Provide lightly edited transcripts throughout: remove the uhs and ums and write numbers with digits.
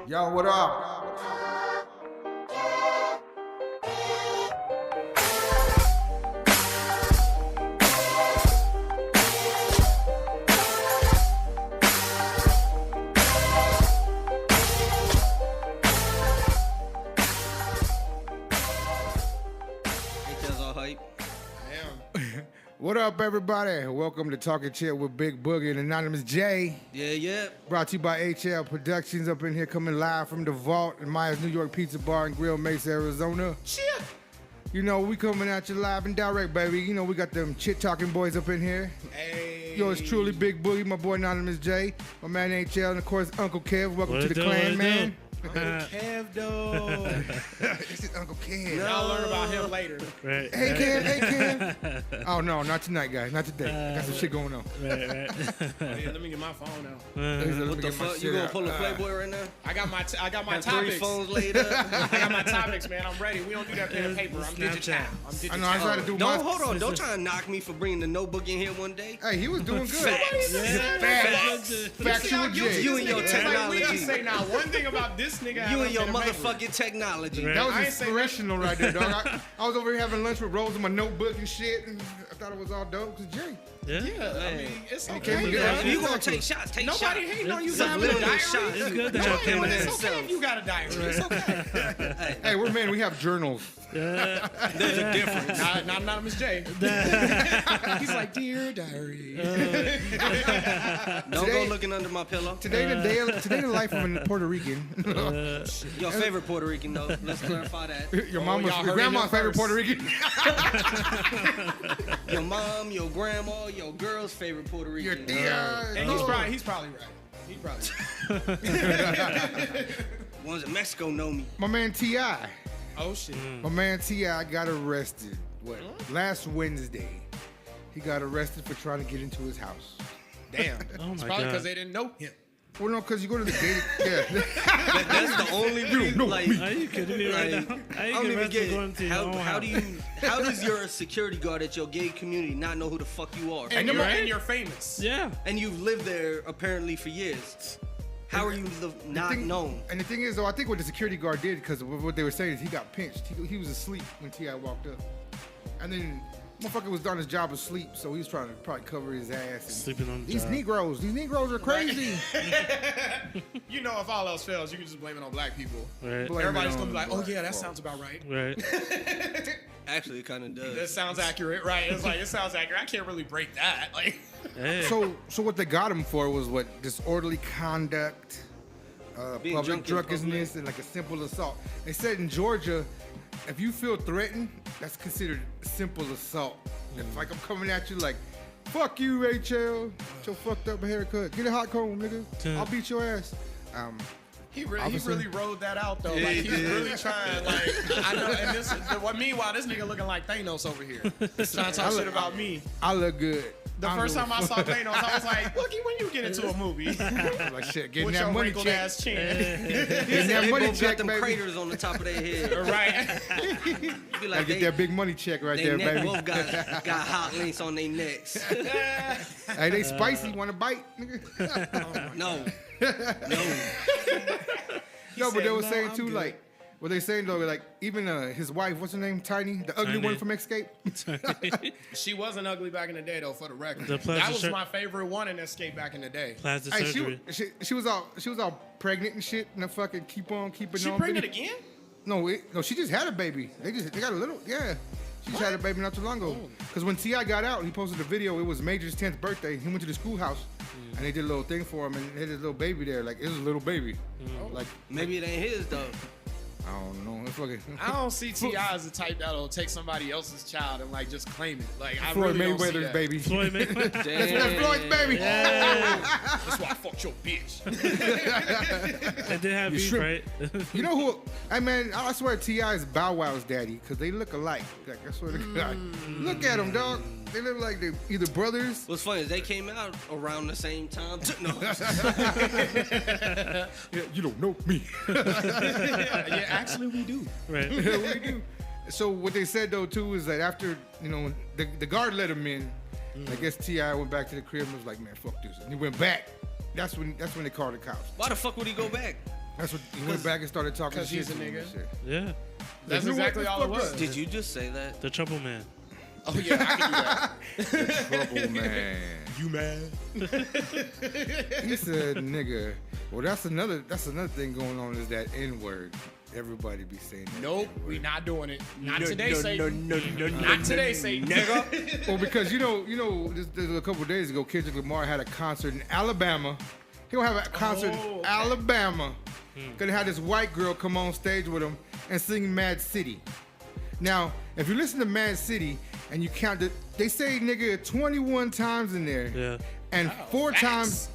Yo, what up? What up, everybody? Welcome to Talking Chit with Big Boogie and Anonymous J. Yeah. Brought to you by HL Productions up in here, coming live from the Vault in Maya's New York Pizza Bar in Grill Mesa, Arizona. Chit. You know, we coming at you live and direct, baby. You know, we got them Chit talking boys up in here. Hey. Yours truly, Big Boogie, my boy Anonymous J, my man HL, and of course, Uncle Kev. Welcome to the clan, man. Kev, though. This is Uncle Kev. Y'all learn about him later. Right. Hey, Kev. Oh, no, not tonight, guys. Not today. I got some shit going on. Right. Yeah, let me get my phone out. What the fuck? You gonna pull a Playboy right now? I got my topics. 3 phones later. I got my topics, man. I'm ready. We don't do that pen and paper. I'm digital. I know. I try to do Don't hold on. Don't try to knock me for bringing the notebook in here one day. Hey, he was doing good. Facts. Factual J. You and your technology. Like, we didn't say now one thing about this nigga. You and your motherfucking technology. Right. That was inspirational right there, dog. I was over here having lunch with Rose with my notebook and shit, and I thought it was all dope. Cause Jay. Yeah. I mean, it's And okay. came bro. together. You gonna take shots? Take shots. Nobody hating on you It's for a having a little diary. shot. It's good to have No, feelings. it's okay if you got a diary. It's okay. Hey, we're men. We have journals. Yeah. There's a difference. Not Anonymous J. He's like, dear diary. Don't go looking under my pillow. Today the life of a Puerto Rican. Your favorite Puerto Rican, though. Let's clarify that. Your y'all heard it grandma's here favorite first. Puerto Rican. Your mom, your grandma, your girl's favorite Puerto Your Rican. tia. And he's probably right. He's probably right. Ones in Mexico know me. My man T.I. Oh, shit. My man T.I. got arrested. Last Wednesday. He got arrested for trying to get into his house. Damn. Oh, It's my probably God. because they didn't know him. Well, no, because you go to the gate. Yeah. That's the only reason. Like, Are you kidding me right now? I don't even get going to it. your own How house. does your security guard at your gay community not know who the fuck you are? And right? you're famous. Yeah. And you've lived there apparently for years. How are you not known? And the thing is, though, I think what the security guard did, because what they were saying is he got pinched. He was asleep when T.I. walked up. And then motherfucker was on his job asleep, so he was trying to probably cover his ass. And Sleeping on the these job. Negroes are crazy. You know, if all else fails, you can just blame it on black people. Right. Blame Everybody's it going to be on like, oh, black yeah, that folks. sounds about right. Right. Actually, it kind of That does. sounds accurate, right? It's like, it sounds accurate. I can't really break that. Like, Hey. So what they got him for was what? Disorderly conduct, Being public drunk in public. drunkenness, and like a simple assault. They said in Georgia, if you feel threatened, that's considered simple assault. If like I'm coming at you like, fuck you, HL, with your fucked up haircut, get a hot comb, nigga. I'll beat your ass. he Officer. really rode that out, though. Yeah, Like, he he's did. really trying, like, I know, and meanwhile, this nigga looking like Thanos over here. Trying to talk shit about me. I look good. The first time I saw Thanos, I was like, Boogie, when you get into a movie with like shit, getting that your money wrinkled check. ass chin. Getting that They money both check, got them baby. craters on the top of their head. Right. You be Gotta like, get that big money check right they there, neck baby. both got hot links on their necks. Hey, they spicy. Want to bite, nigga? No. No, but they said, were "No, saying I'm too, good." like, what they saying though, like, even his wife, what's her name, Tiny, the ugly Tiny. one from Escape. She wasn't ugly back in the day, though, for the record. The plastic That was shirt- my favorite one in Escape back in the day. Plastic Hey, surgery. she was all pregnant and shit, and the fucking keeping on. She pregnant again? No, she just had a baby. They got a little, yeah. She just had a baby not too long ago. Because when T.I. got out, he posted a video. It was Major's 10th birthday. He went to the schoolhouse, and they did a little thing for him, and they had his little baby there. Like, it was a little baby. Like, Maybe it ain't his, though. I don't know. It's fucking. I don't see T.I. as the type that'll take somebody else's child and, like, just claim it. Like, I Floyd really don't see Mayweather's that. baby. Floyd Mayweather. That's Floyd's baby. That's why I fucked your bitch. And they have You beef, shrimp. right? You know who? Hey man, I swear T.I. is Bow Wow's daddy because they look alike. Like, I swear to God. Look at them, dog. They look like they're either brothers. What's funny is they came out around the same time. No. Yeah, you don't know me. Yeah, actually, we do. Right. Yeah, we do. So what they said though too is that after the guard let him in, I guess T.I. went back to the crib and was like, man, fuck this, and he went back. That's when they called the cops. Why the fuck would he go back? That's what he went back and started talking 'cause shit he's a to him nigga. and shit. Yeah. That's You know what? exactly all it Fuck was. up. Did you just say that? The trouble man. Oh yeah, I can do that. Trouble man. You mad? He said, "Nigga." Well, that's another thing going on is that N word. Everybody be saying that. Nope, N-word. we not doing it. Not today, Satan. no, Not today, Satan. nigga. Well, because you know, just a couple of days ago, Kendrick Lamar had a concert in Alabama. He gonna have a concert in okay. Alabama. Gonna have this white girl come on stage with him and sing Mad City. Now, if you listen to Mad City and you count it, they say nigga 21 times in there. Yeah. And four facts.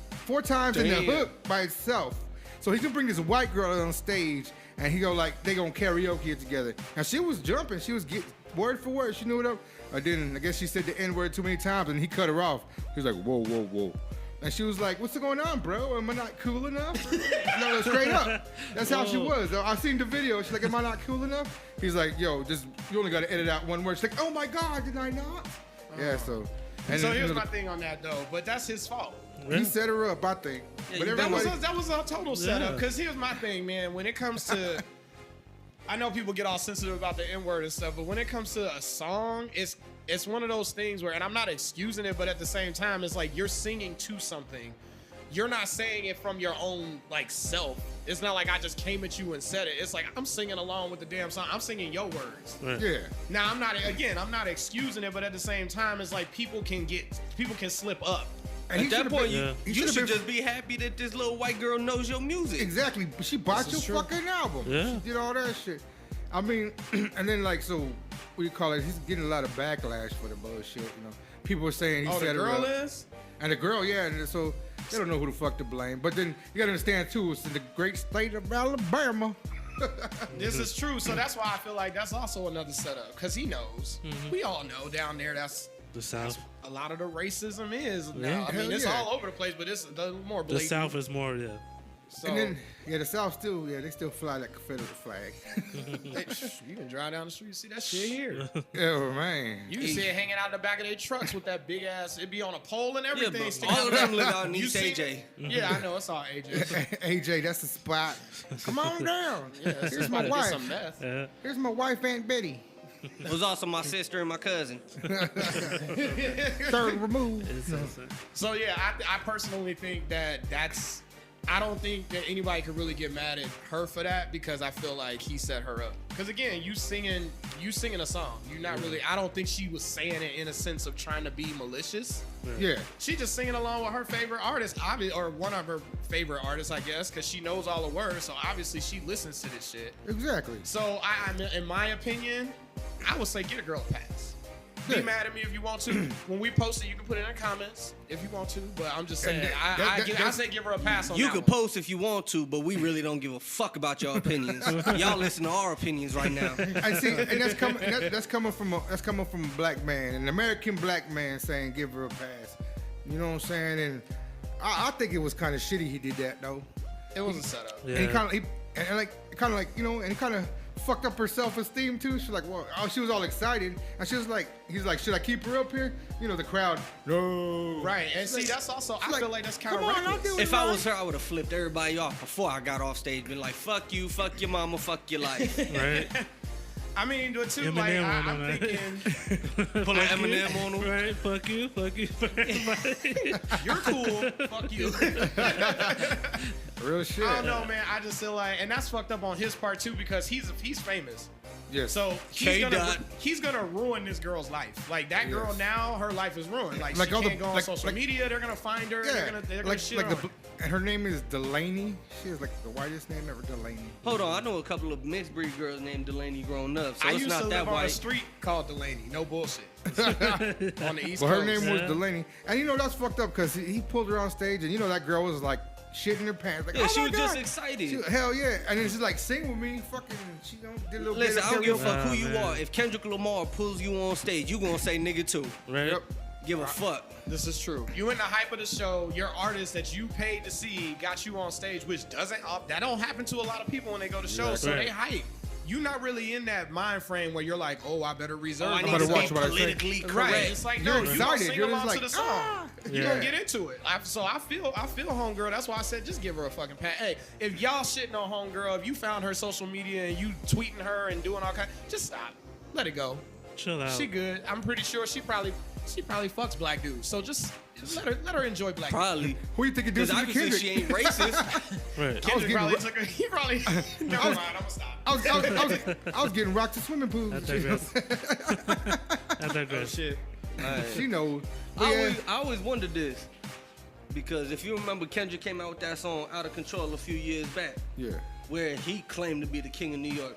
times in the Damn. hook by itself. So he can bring this white girl on stage and he go like they gonna karaoke it together. And she was jumping, she was getting word for word, she knew it up. Then I guess she said the N-word too many times and he cut her off. He was like, whoa, whoa, whoa. And she was like, what's going on, bro? Am I not cool enough? No, straight up. That's how she was. I seen the video. She's like, am I not cool enough? He's like, yo, just you only gotta edit out one word. She's like, oh my God, did I not? Yeah, so. And So then, here's you know, my thing on that though, but that's his fault. he set her up, I think. Yeah, But That was everybody, that was a total setup. Yeah. Because here's my thing, man. When it comes to, I know people get all sensitive about the N-word and stuff, but when it comes to a song, it's one of those things where, and I'm not excusing it, but at the same time, it's like you're singing to something. You're not saying it from your own like self. It's not like I just came at you and said it. It's like I'm singing along with the damn song. I'm singing your words. Right. yeah. Now I'm not excusing it, but at the same time, it's like people can slip up. And At that should've point, been- you should've should been- just be happy that this little white girl knows your music. Exactly. She bought This your is true. fucking album. Yeah. She did all that shit. I mean, and then like, so what do you call it? He's getting a lot of backlash for the bullshit. You know, people are saying he Oh, set the her girl up. is? And the girl, yeah. And so they don't know who the fuck to blame. But then you gotta understand too, it's in the great state of Alabama. This is true. So that's why I feel like that's also another setup. Because he knows. We all know down there that's The South. a lot of the racism is now. Yeah. I mean, Hell it's yeah. all over the place, but it's the more The blatant. South is more, yeah. So And then the South still, they still fly that Confederate flag. you can drive down the street and see that shit here. Oh man. You can see it hanging out the back of their trucks with that big ass. It'd be on a pole and Yeah, everything. but sticking all of out. them live out in You East seen AJ. it? Yeah, I know. It's all AJ. AJ, that's the spot. Come on down. Yeah, it's Here's just my about to get wife. some meth. Yeah. Here's my wife, Aunt Betty. It was also my sister and my cousin. Third remove. So yeah, I personally think that's. I don't think that anybody could really get mad at her for that because I feel like he set her up. Because again, you singing a song. You're not really. I don't think she was saying it in a sense of trying to be malicious. Yeah. She just singing along with her favorite artist, or one of her favorite artists, I guess, because she knows all the words. So obviously she listens to this shit. Exactly. So in my opinion, I would say get a girl a pass. Be Yeah. mad at me if you want to. When we post it, you can put it in the comments if you want to. But I'm just saying, And I say give her a pass on You that can one. post if you want to, but we really don't give a fuck about your opinions. Y'all listen to our opinions right now. And see, and that's coming from a black man, an American black man saying give her a pass. You know what I'm saying? And I think it was kind of shitty he did that though. It was a setup. Yeah. And he kind of he kind of fucked up her self-esteem too. She's like, well, she was all excited, and she was like, he's like, should I keep her up here? You know, the crowd, no. Right, and She's see, like- that's also, she's I feel like that's kind of come on, I'll reckless. do it. If I right. was her, I would have flipped everybody off before I got off stage. Been like, fuck you, fuck your mama, fuck your life. Right? I mean, but too, like, Eminem went I'm on that. thinking, Pull an Eminem on them. Right? Fuck you. Fuck you. For everybody. you're cool, fuck you. Real shit. I don't know, man. I just feel like, and that's fucked up on his part too because he's famous. Yes. So K-Dot. he's gonna ruin this girl's life. Like that girl Yes. now, her life is ruined. Like Like she all the- can't go on like- social like- media. They're gonna find her. They're gonna shit on her. and her name is Delaney. She is like the whitest name ever, Delaney. Hold on, I know a couple of mixed breed girls named Delaney growing up, so I it's used not to that live on a white. street called Delaney. No bullshit. on the East Well, her Coast. name was Yeah. Delaney, and you know that's fucked up because he pulled her on stage, and you know that girl was like shitting her pants, like Yeah, oh she my was God. just excited. Hell yeah, and then she's like, sing with me, fucking. She did a little Listen, bit I of don't give a karaoke. fuck who Nah, you man. are. If Kendrick Lamar pulls you on stage, you gonna say nigga too. Right? Yep. Give a fuck. This is true. You in the hype of the show, your artist that you paid to see got you on stage, which that don't happen to a lot of people when they go to shows, so Right. they hype. You not really in that mind frame where you're like, oh, I better reserve. Oh, I my need better to watch be what I say. politically Right. correct. It's like, You're no, you gonna excited. sing You're along just to the like, song. ah. You gonna get into it. So I feel homegirl. That's why I said just give her a fucking pat. Hey, if y'all shitting on homegirl, if you found her social media and you tweeting her and doing all kind, just stop. Let it go. Chill out. She good. I'm pretty sure she probably fucks black dudes. So just let her enjoy black Probably. Who you think it does Because to obviously Kendrick? she ain't racist. Right. dudes. Kendrick getting probably ru- took her. He probably. Never mind. I'm gonna stop. I was getting rocked to swimming pools. I and shit. digress. I Oh digress. shit. She knows. But yeah, I always wondered this. Because if you remember, Kendrick came out with that song Out of Control a few years back. yeah. Where he claimed to be the king of New York.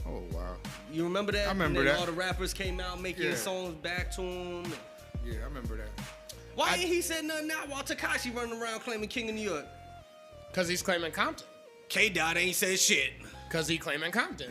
Oh wow. You remember that? I remember and then that. all the rappers came out making Yeah. songs back to him. Yeah, I remember that. Why ain't he said nothing now while Tekashi running around claiming king of New York? Cause he's claiming Compton. K-Dot ain't said shit. Cause he claiming Compton.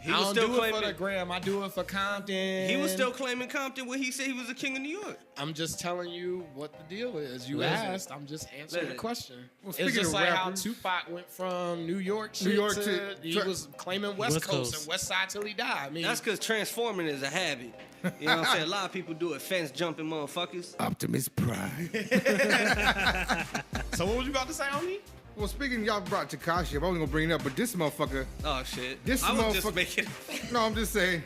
He I was don't still do it for claiming the gram. I do it for Compton. He was still claiming Compton when he said he was the king of New York. I'm just telling you what the deal is. You Listen. asked. I'm just answering the Listen. question. Well, It's speaking just of like rappers- how Tupac went from New York New York to to- he was claiming West West Coast Coast. and West Side till he died. I mean, That's because transforming is a habit. You know what I'm saying? A lot of people do it. Fence jumping motherfuckers. Optimus Prime. so what was you about to say on me? Well, speaking, y'all brought Tekashi up. I wasn't gonna bring it up, but this motherfucker. Oh shit. This I was just motherfucker- making. No, I'm just saying.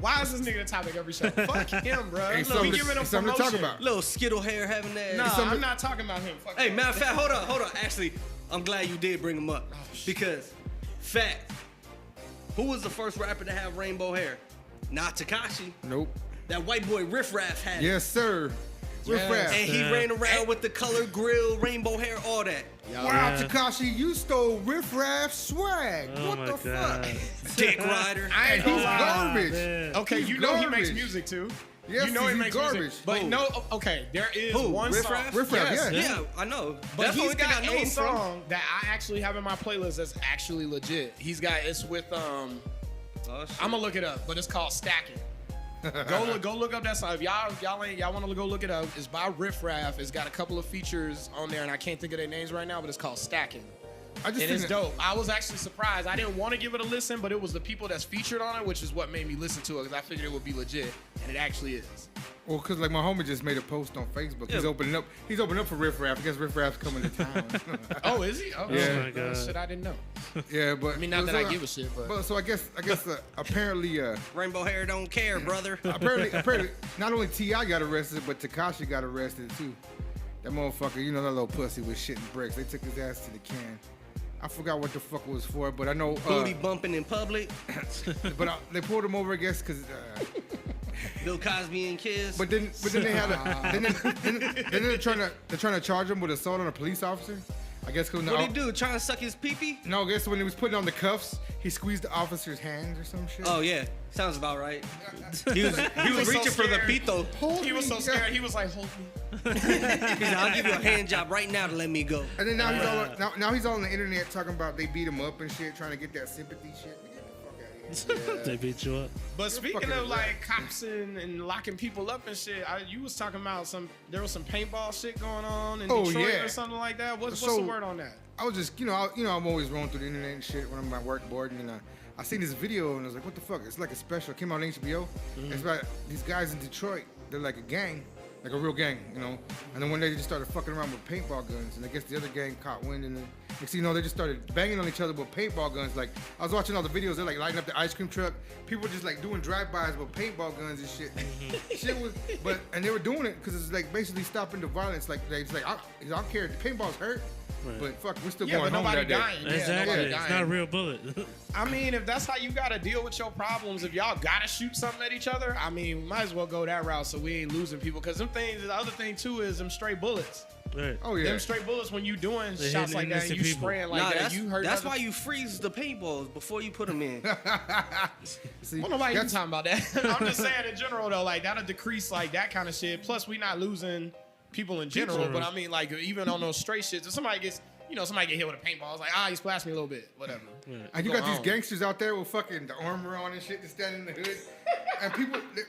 Why is this nigga the topic every show? Fuck him, bro. Ain't Look, something we to- giving him something to talk promotion. about. Little Skittle hair having that. Nah, something- I'm not talking about him. Fuck Hey, him. matter of fact, hold on. Actually, I'm glad you did bring him up. Because, fact, who was the first rapper to have rainbow hair? Not Tekashi. Nope. That white boy Riff Raff had it. Yes, sir. Riff Yes. Raff. And he Yeah. ran around with the color grill, rainbow hair, all that. Wow, Yeah. Tekashi, you stole Riff Raff swag. Oh what my the God. fuck? Dick rider. I ain't He's gonna lie. garbage. man. Okay, He's you know he makes garbage. music too. Yes, you know he he's makes garbage. music. But Who? no, okay, there is Who? one Riff song. Raff? Riff Raff, Yes. yeah. Yeah, I know. But That's the he's only thing I got know a him from. song that I actually have in my playlist that's actually legit. He's got it's with Oh, shit. I'm gonna look it up, but it's called Stacking. Go look up that song. If y'all want to go look it up, it's by Riff Raff. It's got a couple of features on there, and I can't think of their names right now, but it's called Stacking. I just And think it's that- dope. I was actually surprised. I didn't want to give it a listen, but it was the people that's featured on it, which is what made me listen to it, because I figured it would be legit, and it actually is. Well, cause like my homie just made a post on Facebook. He's Yeah. opening up. He's opening up for Riff Raff. I guess Riff Raff's coming to town. Oh, is he? Oh, Yeah. shit. Oh my God. Shit, I didn't know. yeah, but I mean, not that I give a shit, but so I guess apparently Rainbow hair don't care, brother. apparently not only T.I. got arrested, but Tekashi got arrested too. That motherfucker, you know that little pussy was shitting bricks. They took his ass to the can. I forgot what the fuck it was for, but I know. Booty bumping in public. But they pulled him over, I guess, because. Bill Cosby and kids. But then they had then they're trying to charge him with assault on a police officer. I guess because What'd he do? Trying to suck his pee-pee? No, I guess when he was putting on the cuffs, he squeezed the officer's hands or some shit. Oh, yeah. Sounds about right. He was was so reaching for the scared. pito. Hold he was me, so scared. God. He was like, "Hold me." He said, I'll give you a hand job right now to let me go. And then now he's all on the internet talking about they beat him up and shit, trying to get that sympathy shit. Get the fuck out of here. They beat you up. But speaking fucking of right. like cops and locking people up and shit, you was talking about there was some paintball shit going on in Oh, Detroit yeah. or something like that. What's So- the word on that? I was just, I'm always rolling through the internet and shit when I'm at work board, and I seen this video and I was like, what the fuck? It's like a special. It came out on HBO. It's about these guys in Detroit. They're like a gang, like a real gang, And then one day they just started fucking around with paintball guns, and I guess the other gang caught wind, and then next thing you know, they just started banging on each other with paintball guns. Like I was watching all the videos, they're like lighting up the ice cream truck. People were just like doing drive-bys with paintball guns and shit. Shit was, and they were doing it because it's like basically stopping the violence. Like they just like I don't care, the paintball's hurt. Right. But fuck, we're still Yeah, going but home nobody that day. dying. Yeah, Exactly. nobody It's dying. not a real bullet. I mean, if that's how you gotta deal with your problems, if y'all gotta shoot something at each other, I mean, might as well go that route so we ain't losing people. Cause them things, the other thing too is them straight bullets. Right. Oh yeah. Them straight bullets when you doing They shots hitting like that and innocent you people. spraying like that, you hurt. That's other- why you freeze the paintballs before you put them in. See, Well, nobody even that's- talking about that. I'm just saying in general though, like that'll decrease like that kind of shit. Plus, we not losing people in general, People. but I mean, like even on those straight shits, if somebody gets, somebody get hit with a paintball, it's like you splashed me a little bit, whatever. And you Go got these on. gangsters out there with fucking the armor on and shit, just standing in the hood, and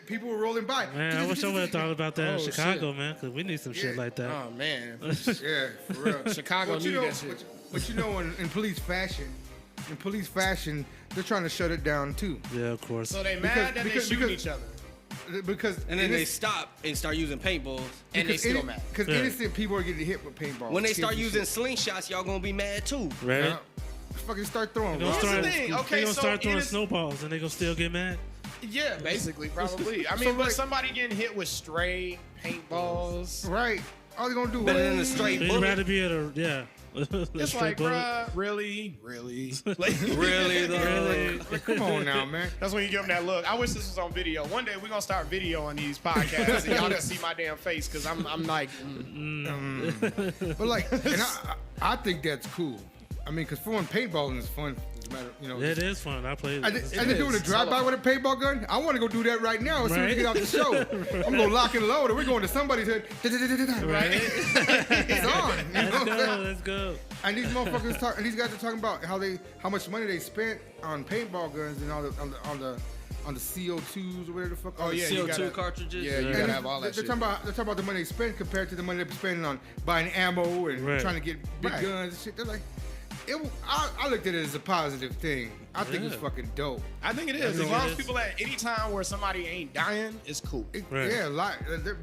people were rolling by. Man, I wish I would have thought about that in Oh, Chicago, man, because we need some shit Yeah. like that. Oh man, Yeah, for real. Chicago But you need know, that shit. But in police fashion, they're trying to shut it down too. Yeah, of course. So they mad that they shooting because- each other. because And then they stop and start using paintballs. And they still mad. Because Yeah. innocent people are getting hit with paintballs. When they Kids start and using shit. slingshots, y'all gonna be mad too. Right? Yeah. Fucking start throwing. They gonna rocks. start, the thing. Okay, they gonna so start throwing innocent- snowballs and they gonna still get mad. Yeah, basically, probably. I mean, So, but like- somebody getting hit with stray paintballs. Right. All they gonna do Better is than a straight They'd bullet. rather be at a It's like, bruh, really? Like, Really though. Really? Like, come on now, man. That's when you give them that look. I wish this was on video. One day we're gonna start video on these podcasts and y'all can see my damn face because I'm like, But like, and I think that's cool. I mean, because for one, paintballing is fun. As a matter, you know. It is fun. I played And it. they're doing a drive-by with a paintball gun. I want to go do that right now as soon as we get out the show. I'm gonna lock and load, and we're going to somebody's head. Right? It's on. You know what I'm Let's go. saying? Let's go. And these motherfuckers talk, and these guys are talking about how much money they spent on paintball guns and on the CO2s or whatever the fuck. Oh, yeah, you CO2 gotta- cartridges. yeah, you And gotta have all that they're shit. talking about the money they spend compared to the money they're spending on buying ammo and Right. trying to get big Right. guns and shit. They're like, I looked at it as a positive thing. I think it's Yeah. fucking dope. I think it is. I As think long it as is. people at any time where somebody ain't dying, it's cool. Right. Yeah,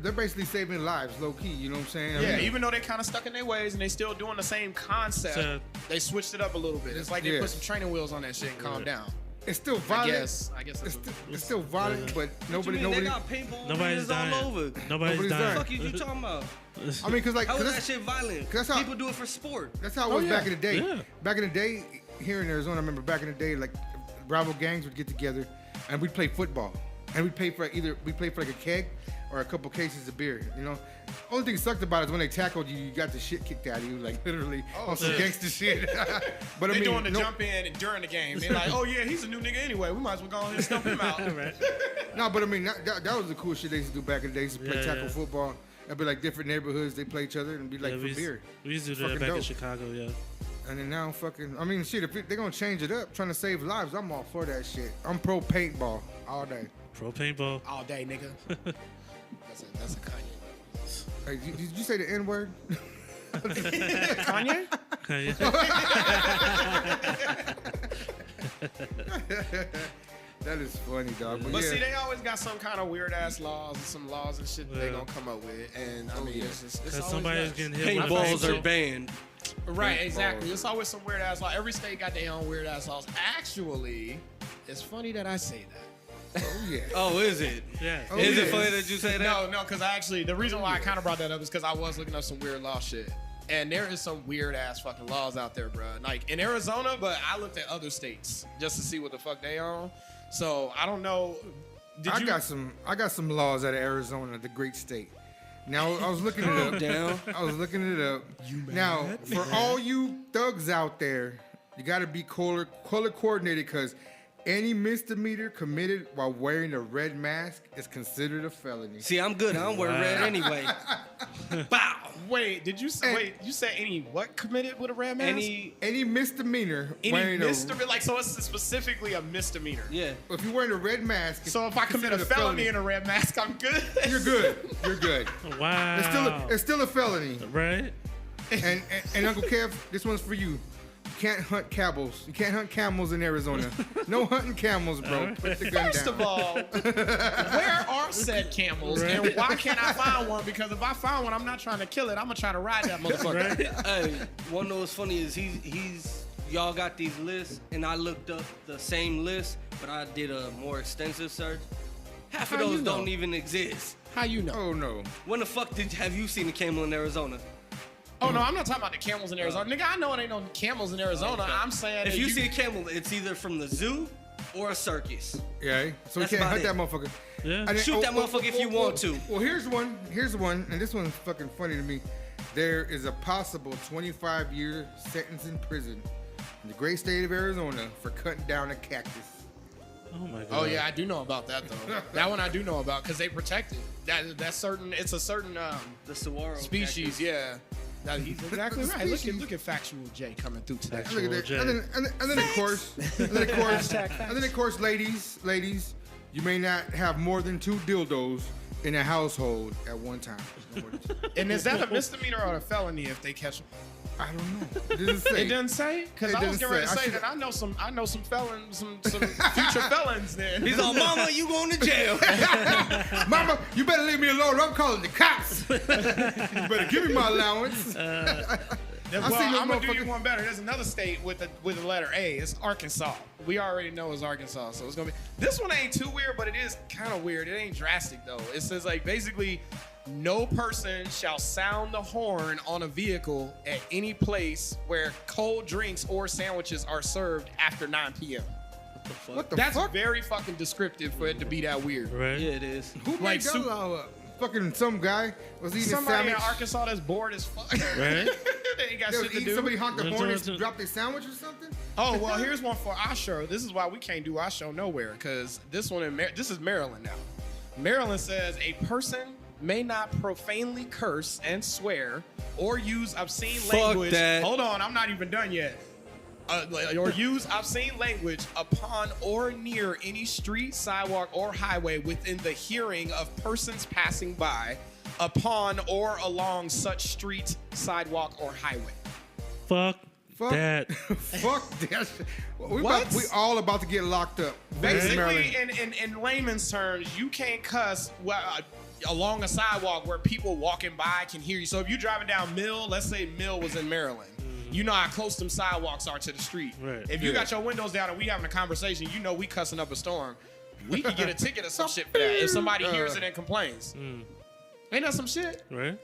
they're basically saving lives, low key. You know what I'm saying? I Yeah, mean, even though they kind of stuck in their ways and they still doing the same concept, So- they switched it up a little bit. It's like they Yeah. put some training wheels on that shit and calm down. it's still I violent. guess that's It's still violent, but nobody. They got paintball Nobody's guns all dying. over. Nobody's Nobody's dying. What the fuck is you talking about? I mean, cause How is that that's, shit violent? that's how- People do it for sport. that's how it was yeah. back in the day. Yeah. Back in the day, here in Arizona, I remember back in the day, like rival gangs would get together and we'd play football, and we'd play for like a keg or a couple cases of beer. You know, only thing sucked about it is when they tackled you, you got the shit kicked out of you, like literally on some yeah. gangster shit. But I They mean, doing the no, jump in during the game. They're like, oh yeah, he's a new nigga anyway. We might as well go ahead and stump him out. Right. no, but I mean that was the cool shit they used to do back in the day. They used to play Yeah, tackle yeah. football. It'd be like different neighborhoods. They play each other and be like Yeah, for beer. we used to do Fucking that back in dope. Chicago, yeah. And then now fucking, I mean, shit, if they're gonna change it up, trying to save lives, I'm all for that shit. I'm pro paintball all day. Pro paintball. All day, nigga. That's a Kanye. Hey, did you say the N word? Kanye? That is funny, dog. But, But yeah, see, they always got some kind of weird ass laws and some laws and shit that they Yeah. gonna come up with. And I mean, it's just it's Because always somebody's nuts. getting hit with a Paintballs are paintball. banned. Right, Paintballs. exactly. It's always some weird ass law. Every state got their own weird ass laws. Actually, it's funny that I say that. oh yeah. Oh, is it? Yeah. Oh, Is yeah. it funny that you say that? No, because the reason why I kind of brought that up is because I was looking up some weird law shit. And there is some weird ass fucking laws out there, bro. Like in Arizona, but I looked at other states just to see what the fuck they on. So I don't know. I got some laws out of Arizona, the great state. Now I was looking it Calm up. down. I was looking it up. Now, for all you thugs out there, you got to be color coordinated because any misdemeanor committed while wearing a red mask is considered a felony. See, I'm good. I don't wear red anyway. Bow. Wait, did you say? Wait, you said any what committed with a red mask? Any misdemeanor Any wearing misdemeanor? Like so, it's specifically a misdemeanor. Yeah. if you're wearing a red mask, it's So if I commit a considered felony in a red mask, I'm good. you're good. You're good. Wow. It's still a felony. Right? And Uncle Kev, this one's for you. You can't hunt camels. You can't hunt camels in Arizona. No hunting camels, bro. Put the gun First down. of all, where are said camels, and why can't I find one? Because if I find one, I'm not trying to kill it. I'm gonna try to ride that motherfucker. Right? Hey, one of what's funny is he's y'all got these lists, and I looked up the same list, but I did a more extensive search. Half of How you those know? don't even exist. How you know? Oh no. When the fuck have you seen a camel in Arizona? Oh no, I'm not talking about the camels in Arizona. Nigga, I know it ain't no camels in Arizona. Okay. I'm saying If that you see a camel, it's either from the zoo or a circus. Yeah. So you That's can't about hunt it. that motherfucker. Yeah. And then- Shoot that motherfucker if you want to. Well, here's one, and this one's fucking funny to me. There is a possible 25-year sentence in prison in the great state of Arizona for cutting down a cactus. Oh my god. Oh yeah, I do know about that though. That one I do know about because they protect it. That's certain. It's a certain The saguaro species. cactus. Yeah. That, he's exactly right. Look Species. at factual J coming through today. Look at that. Jay. And then of course, ladies, you may not have more than 2 dildos in a household at one time. No more than 2. And is that a misdemeanor or a felony if they catch them? I don't know. It doesn't say. It doesn't say? Because It I was doesn't getting ready to say. say that I know some felons, some future felons then. He's all, mama, you going to jail. Mama, you better leave me alone. I'm calling the cops. You better give me my allowance. Well, I seen those I'm gonna do you motherfuckers- one better. There's another state with the letter A. It's Arkansas. We already know it's Arkansas, so it's gonna be. This one ain't too weird, but it is kind of weird. It ain't drastic though. It says like basically, no person shall sound the horn on a vehicle at any place where cold drinks or sandwiches are served after 9 p.m. What the That's fuck? very fucking descriptive for it to be that weird. Right? Yeah, it is. Who like made that soup- law up? Fucking some guy was eating a Somebody sandwich. in Arkansas that's bored as fuck. Right? They ain't got They was shit to eating, do. somebody honked the horn and That's- dropped their sandwich or something? Oh well, here's one for our show. This is why we can't do our show nowhere, because this one this is Maryland now. Maryland says a person may not profanely curse and swear or use obscene Fuck language. that. Hold on, I'm not even done yet. Or use obscene language upon or near any street, sidewalk, or highway within the hearing of persons passing by, upon or along such street, sidewalk, or highway. Fuck Fuck that. Fuck that shit. What? We all about to get locked up. Basically, Maryland. in layman's terms, you can't cuss along a sidewalk where people walking by can hear you. So if you're driving down Mill, let's say Mill was in Maryland, you know how close them sidewalks are to the street. Right. If you got your windows down and we having a conversation, you know we cussing up a storm. We could get a ticket or some shit for that if somebody hears it and complains. Ain't that some shit? Right?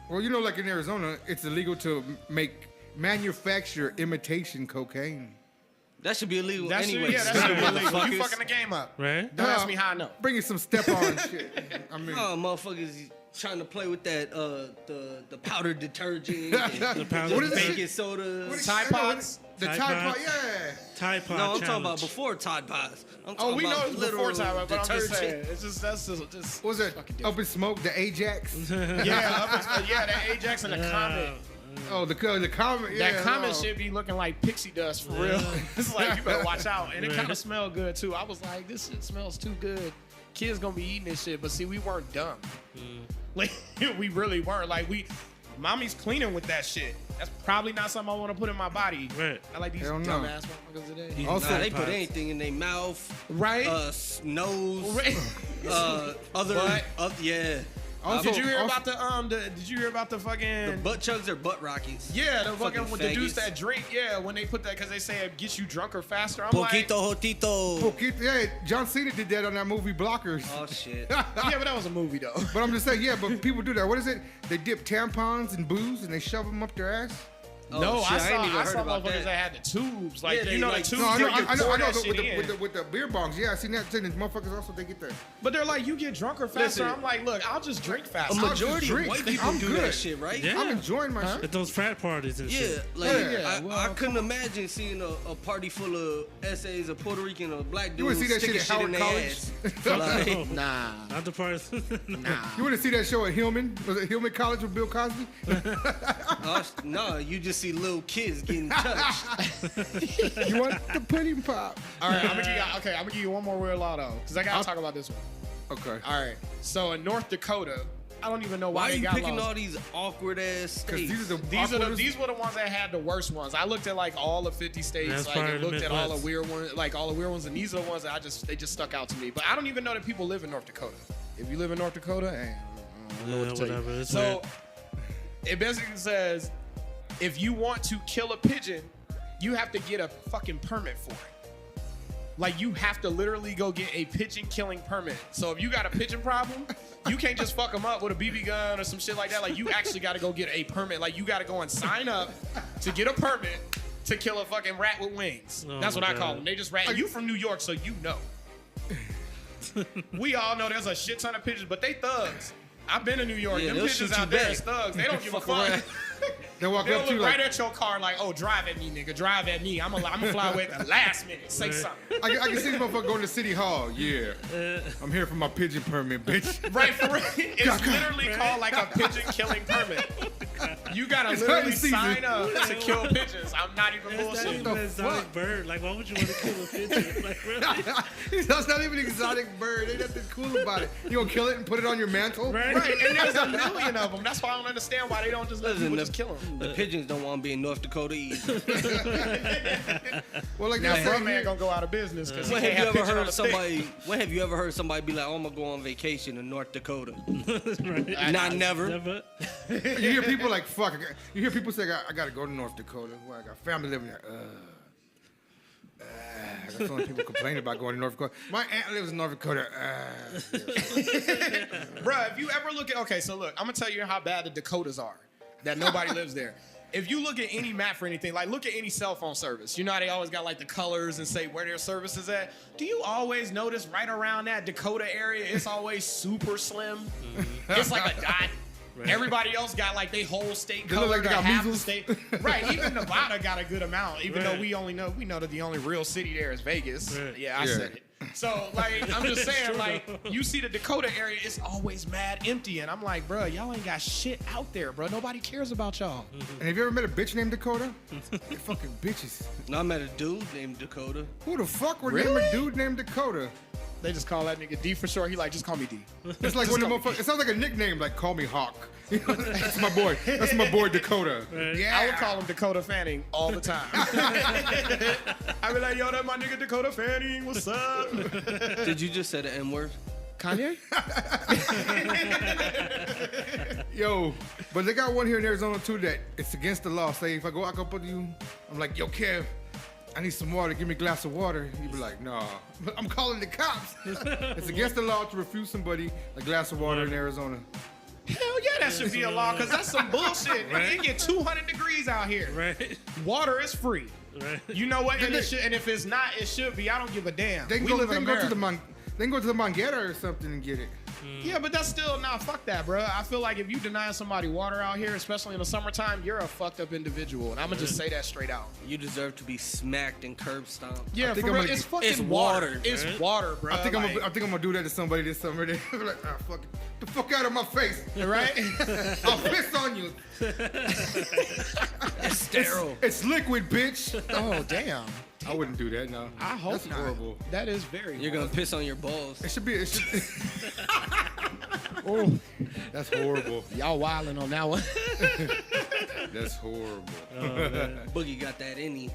Well, you know, like in Arizona, it's illegal to manufacture imitation cocaine. That should be illegal That anyway. should be illegal. You Motherfuckers. fucking the game up. Right? Don't ask me how I know. Bringing some step-on shit. I mean, Oh, motherfuckers trying to play with that the powder detergent, The and powder What is baking it? soda. what is- Tide I know Pods? The Tide Tide Pod, Pods? yeah. Tide Pod No, I'm talking challenge. about before Tide Pods. I'm Oh, talking we know about it's before literal time, but I'm just saying. detergent. It's just that's just What was it? fucking Up in Smoke, the Ajax? yeah, that Ajax and the Comet. Oh, the comment. Yeah, That Comet no. shit be looking like pixie dust for real. It's like you better watch out, and it Right. kind of smelled good too. I was like, this shit smells too good. Kids gonna be eating this shit, but see, we weren't dumb. Like we really weren't. Like mommy's cleaning with that shit. That's probably not something I want to put in my body. Right. I like these Hell no. dumbass motherfuckers today. Also, Nah, they put Pods. anything in their mouth, Right? nose, Right. other, What? yeah. Also- Did you hear about did you hear about the fucking The butt chugs or butt rockets? yeah, the fucking Fucking the dudes faggots. that drink, yeah, when they put that because they say it gets you drunker faster. I'm like, Poquito hotito. Yeah, John Cena did that on that movie Blockers. Oh shit. yeah, but that was a movie though. But I'm just saying, yeah, but people do that. What is it? They dip tampons in booze and they shove them up their ass? Oh, No, shit, I ain't even saw heard about motherfuckers that. that had the tubes, like Yeah, you they know like- the tubes. No, I know, where you I know, pour I know. that shit in. With the beer bongs, yeah, I seen that. Seen these motherfuckers also they get the. But they're like, you get drunker faster. Listen. I'm like, look, I'll just drink A faster. majority of drink. white people I'm do good. that shit, right? Yeah. I'm enjoying my shit. At those frat parties and Yeah, shit. like Yeah, I couldn't imagine seeing a party full of essays of Puerto Rican or black You would dudes see that shit sticking at shit in Howard their College. ass. Like, Nah, Not the parties. nah. You want to see that show at Hillman? Was it Hillman College with Bill Cosby? no, you just see little kids getting touched. You want the pudding pop? All right, I'm gonna give you one more weird law though, because I gotta talk about this one. Okay. All right, so in North Dakota, I don't even know why Why are they you got picking laws. all these awkward ass Because states? these These were the ones that had the worst ones. I looked at like all the 50 states, That's like part and of the looked at all the Midwest. weird ones, like all the weird ones, and these are the ones that they just stuck out to me. But I don't even know that people live in North Dakota. If you live in North Dakota, I don't know what to tell you. whatever. It's So weird. it basically says if you want to kill a pigeon, you have to get a fucking permit for it. Like you have to literally go get a pigeon killing permit. So if you got a pigeon problem, you can't just fuck them up with a BB gun or some shit like that. Like you actually got to go get a permit. Like you got to go and sign up to get a permit to kill a fucking rat with wings. Oh That's what my I call God. them. They just rat. You from New York, so you know. We all know there's a shit ton of pigeons, but they thugs. I've been to New York. Yeah, Them they'll pigeons shoot you out there back. is thugs. They don't give a Fuck fuck. around. They walk They'll up to look you right like, at your car like, oh, drive at me, nigga. Drive at me. I'm gonna fly away at the last minute. Say Right. something. I can see this motherfucker going to City Hall. Yeah. I'm here for my pigeon permit, bitch. Right, for real. It's literally called like a pigeon killing permit. You gotta It's literally hunting season. sign up to kill pigeons. I'm not even It's not bullshitting. even an exotic fuck? bird. Like, why would you want to kill a pigeon? Like, really? That's not even an exotic bird. Ain't nothing cool about it. You gonna kill it and put it on your mantle? Right? Right, and there's a million of them. That's why I don't understand why they don't just let Listen, people just kill them. The pigeons don't want to be in North Dakota either. Well, like Now, that bro, saying man here, gonna go out of business because he When can't have have you ever pigeon on heard a stick. somebody? When have you ever heard somebody be like, "Oh, I'm gonna go on vacation in North Dakota"? Right. Not never. Never. you hear people like, fuck. You hear people say, I gotta go to North Dakota. Well, I got family living there. That's when people complain about going to North Dakota. My aunt lives in North Dakota. Bruh, if you ever look at, okay, so look, I'm gonna tell you how bad the Dakotas are, that nobody lives there. If you look at any map for anything, like look at any cell phone service, you know how they always got like the colors and say where their service is at? Do you always notice right around that Dakota area, it's always super slim? It's like a dot. Right. Everybody else got like they whole state They look color, like they got half the measles. state. Right, even Nevada got a good amount, even though Right. we know that the only real city there is Vegas. Right. Yeah, I Yeah. said it. So, like, I'm just saying, like, you see the Dakota area, it's always mad empty. And I'm like, bro, y'all ain't got shit out there, bro. Nobody cares about y'all. And have you ever met a bitch named Dakota? They're fucking bitches. No, I met a dude named Dakota. Who the fuck would Really? name a dude named Dakota? They just call that nigga D for short. He like, just call me D. It's like one of the motherfuckers. It sounds like a nickname, like call me Hawk. That's my boy. That's my boy Dakota. Right. Yeah. I would call him Dakota Fanning all the time. I be like, yo, that my nigga Dakota Fanning. What's up? Did you just say the N word? Kanye? Yo, but they got one here in Arizona too that it's against the law. Say if I go out up with you, I'm like, yo, Kev, I need some water. Give me a glass of water. You be like, nah. I'm calling the cops. It's against the law to refuse somebody a glass of water in Arizona. Hell yeah, that should be a law, because that's some bullshit. Nigga, it get 200 degrees out here. Right. Water is free. Right. You know what? And if it's not, it should be. I don't give a damn. They can We go. live They in can go to America. they can go to the Manguera or something and get it. Yeah, but that's still nah. Fuck that, bro. I feel like if you deny somebody water out here, especially in the summertime, you're a fucked up individual, and I'm gonna just say that straight out. You deserve to be smacked and curb stomped. Yeah, think for I'm real, gonna it's get- fucking It's water. water, It's right? water, bro. I think I'm gonna do that to somebody this summer. They be like, ah, fuck it. The fuck out of my face. right. I'll piss on you. It's sterile. It's liquid, bitch. Oh damn. I wouldn't do that. No. I hope That's not. horrible. That is very. You're gonna piss on your balls. It should be. It should. Oh, That's horrible. y'all wilding on that one. That's horrible. Boogie got that in him.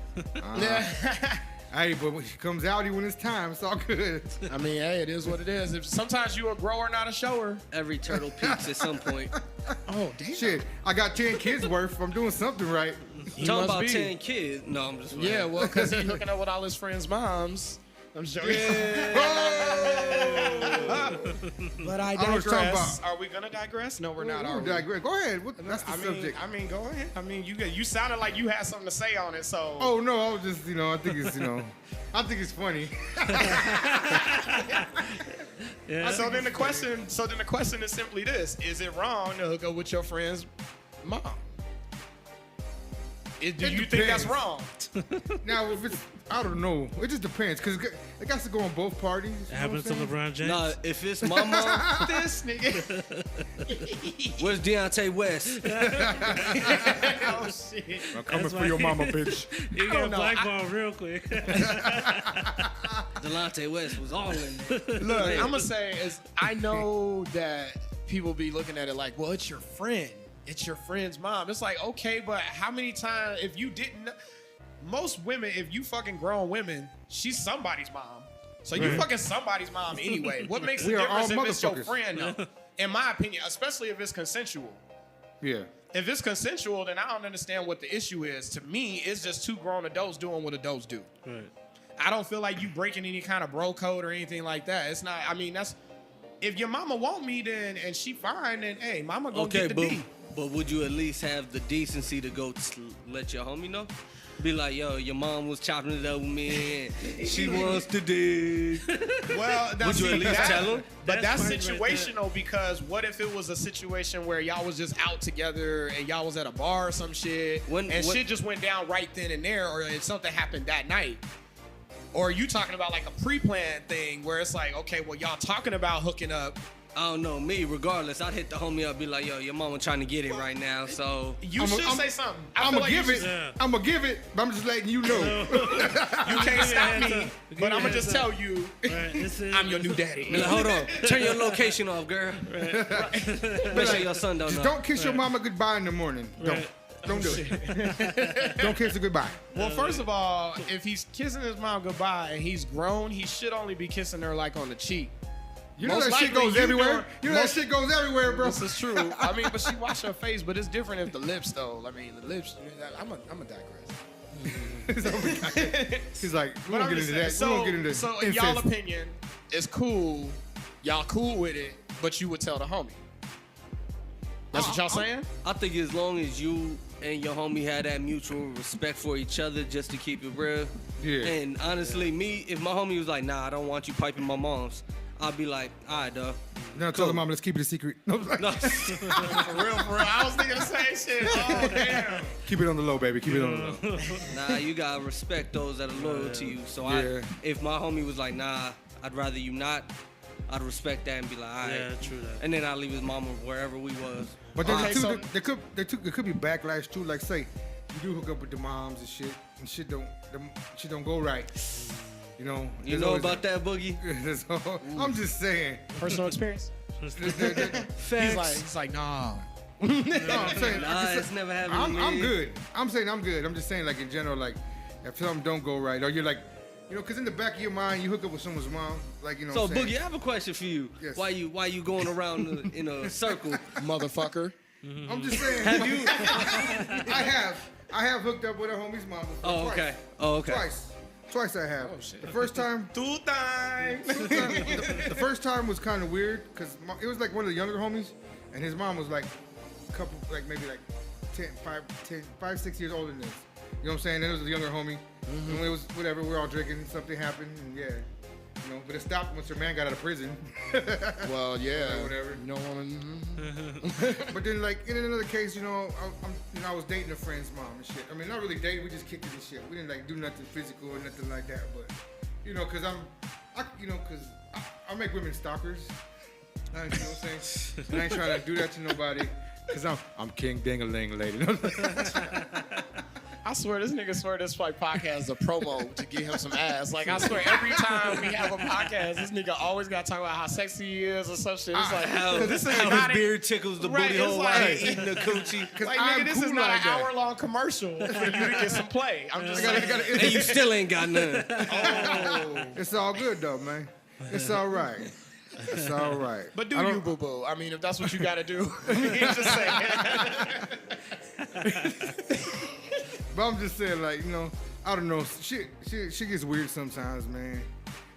Hey, but when he comes out, when it's time, it's all good. I mean, hey, it is what it is. If sometimes you a grower, not a shower. Every turtle peaks at some point. Oh damn. Shit, I got 10 kids worth. I'm doing something right. He Talking must about be. 10 kids. No, I'm just Yeah, well, because he's hooking up with all his friends' moms. I'm sure. But I I know what you're talking digress. about. Are we gonna digress? No, we're not. Ooh, Are we? digress. Go ahead. That's the I mean, subject. I mean, go ahead. I mean, you sounded like you had something to say on it. So. Oh no, I was just, I think it's, I think it's funny. Yeah. So then the question is simply this: is it wrong to hook up with your friend's mom? Do It you think that's depends. wrong? Now, if it's, I don't know. It just depends, because it got to go on both parties. It happens to LeBron James. Nah, if it's my mom, This nigga. where's Deontay West? Oh shit. I'm coming That's for why- your mama, bitch. You don't got know. blackballed real quick. Delonte West was all in there. Look, I'm gonna say is I know that people be looking at it like, well, it's your friend. It's your friend's mom. It's like, okay, but how many times if you didn't most women, if you fucking grown women, she's somebody's mom. So you Right. fucking somebody's mom anyway. What makes We the are all difference if it's your motherfuckers. friend though? In my opinion, especially if it's consensual. Yeah. If it's consensual, then I don't understand what the issue is. To me, it's just two grown adults doing what adults do. Right. I don't feel like you breaking any kind of bro code or anything like that. It's not. I mean, that's if your mama want me, then and she fine, then hey, mama gonna Okay, get the D. but would you at least have the decency to go let your homie know? Be like, yo, your mom was chopping it up with me, and she wants to dig. Well, now Would you see, at least that- tell her? But that's That's funny right situational because what if it was a situation where y'all was just out together and y'all was at a bar or some shit, and shit just went down right then and there, or if something happened that night? Or are you talking about like a pre-planned thing where it's like, okay, well, y'all talking about hooking up, I don't know, me, regardless, I'd hit the homie up, be like, yo, your mama trying to get it right now, so. You should say something. I'm gonna give it. Yeah. I'm gonna give it, but I'm just letting you know. You can't stop me, Give but me I'm a gonna just heads up. tell you, Right, this is- I'm your new daddy. Be like, hold on, turn your location off, girl. Make sure your son don't Just know. don't kiss your mama goodbye in the morning. Right. Don't do it. Don't kiss her goodbye. Well, first of all, if he's kissing his mom goodbye and he's grown, he should only be kissing her like on the cheek. You know Most that shit likely goes you everywhere. doing- You know that shit goes everywhere, bro. This is true. I mean, but she washed her face, but it's different if the lips, though. I mean, the lips. I'm a digress. He's like, we But won't I'm get just into that. saying, We won't get into so in y'all incest. opinion, it's cool. Y'all cool with it, but you would tell the homie. That's what y'all saying? I think as long as you and your homie had that mutual respect for each other, just to keep it real. Yeah. And honestly, me, if my homie was like, nah, I don't want you piping my mom's, I'd be like, all right, dog. Now tell the mom, let's keep it a secret. No, No. For real. I was thinking the same shit. Oh, damn. keep it on the low, baby. Keep it on the low. Nah, you gotta respect those that are loyal to you. So Yeah. if my homie was like, nah, I'd rather you not, I'd respect that and be like, all right. Yeah, true that. And then I'd leave his mama wherever we was. But then Okay, so- there could be backlash too. Like say, you do hook up with the moms and shit don't go right. You know. You know about that, Boogie? I'm just saying. Personal experience. Facts. He's like, nah. No, I'm saying. Nah, it's never happened to me. I'm good. I'm saying I'm good. I'm just saying like in general, like if something don't go right, or you're like, you know, because in the back of your mind, you hook up with someone's mom, like you know. So what I'm saying? Boogie, I have a question for you. Yes. Why you going around in a circle? Motherfucker. I'm just saying. Have you? I have hooked up with a homie's mom before. Oh, twice. okay. Oh, okay. Twice I have. Oh, shit. The first time. 2 times. The first time was kind of weird because it was like one of the younger homies, and his mom was like a couple, like maybe like 5, 6 years older than us. You know what I'm saying? And it was a younger homie. And when it was whatever, we're all drinking, something happened, and yeah. You know, but it stopped once her man got out of prison. Well, yeah. Or whatever. You don't want to. But then, like in another case, you know, I was dating a friend's mom and shit. I mean, not really dating. We just kicked it and shit. We didn't like do nothing physical or nothing like that. But you know, cause I make women stalkers. You know what I'm saying? And I ain't trying to do that to nobody. Cause I'm King Ding-a-ling, lady. I swear, this nigga swear this like podcast is a promo to get him some ass. Like, I swear, every time we have a podcast, this nigga always got to talk about how sexy he is or some shit. It's like, How this how not his a- beard tickles the Right, booty it's hole like- while he's eating the coochie. like, I'm nigga, this is cool not like an that. hour-long commercial for you to get some play. I'm just I saying. gotta, And you still ain't got none. it's all good though, man. It's all right. It's all right. But do I don't- you, boo-boo? I mean, if that's what you got to do. I mean, just saying. But I'm just saying, like, you know, I don't know. Shit gets weird sometimes, man.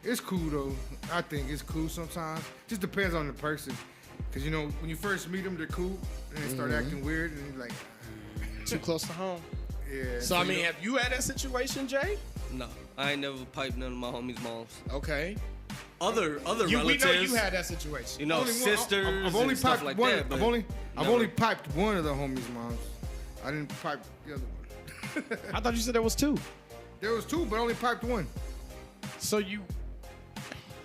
It's cool though. I think it's cool sometimes. Just depends on the person. Cause you know, when you first meet them, they're cool, and they start acting weird, and you're like, Too close to home. yeah. So, I mean, you know, have you had that situation, Jay? No, I ain't never piped none of my homies' moms. Okay. Other We relatives. know you had that situation. You know, only one- sisters I've only and stuff piped like one. that. But I've never- only piped one of the homies' moms. I didn't pipe the other one. I thought you said there was 2. There was 2, but I only piped one. So you...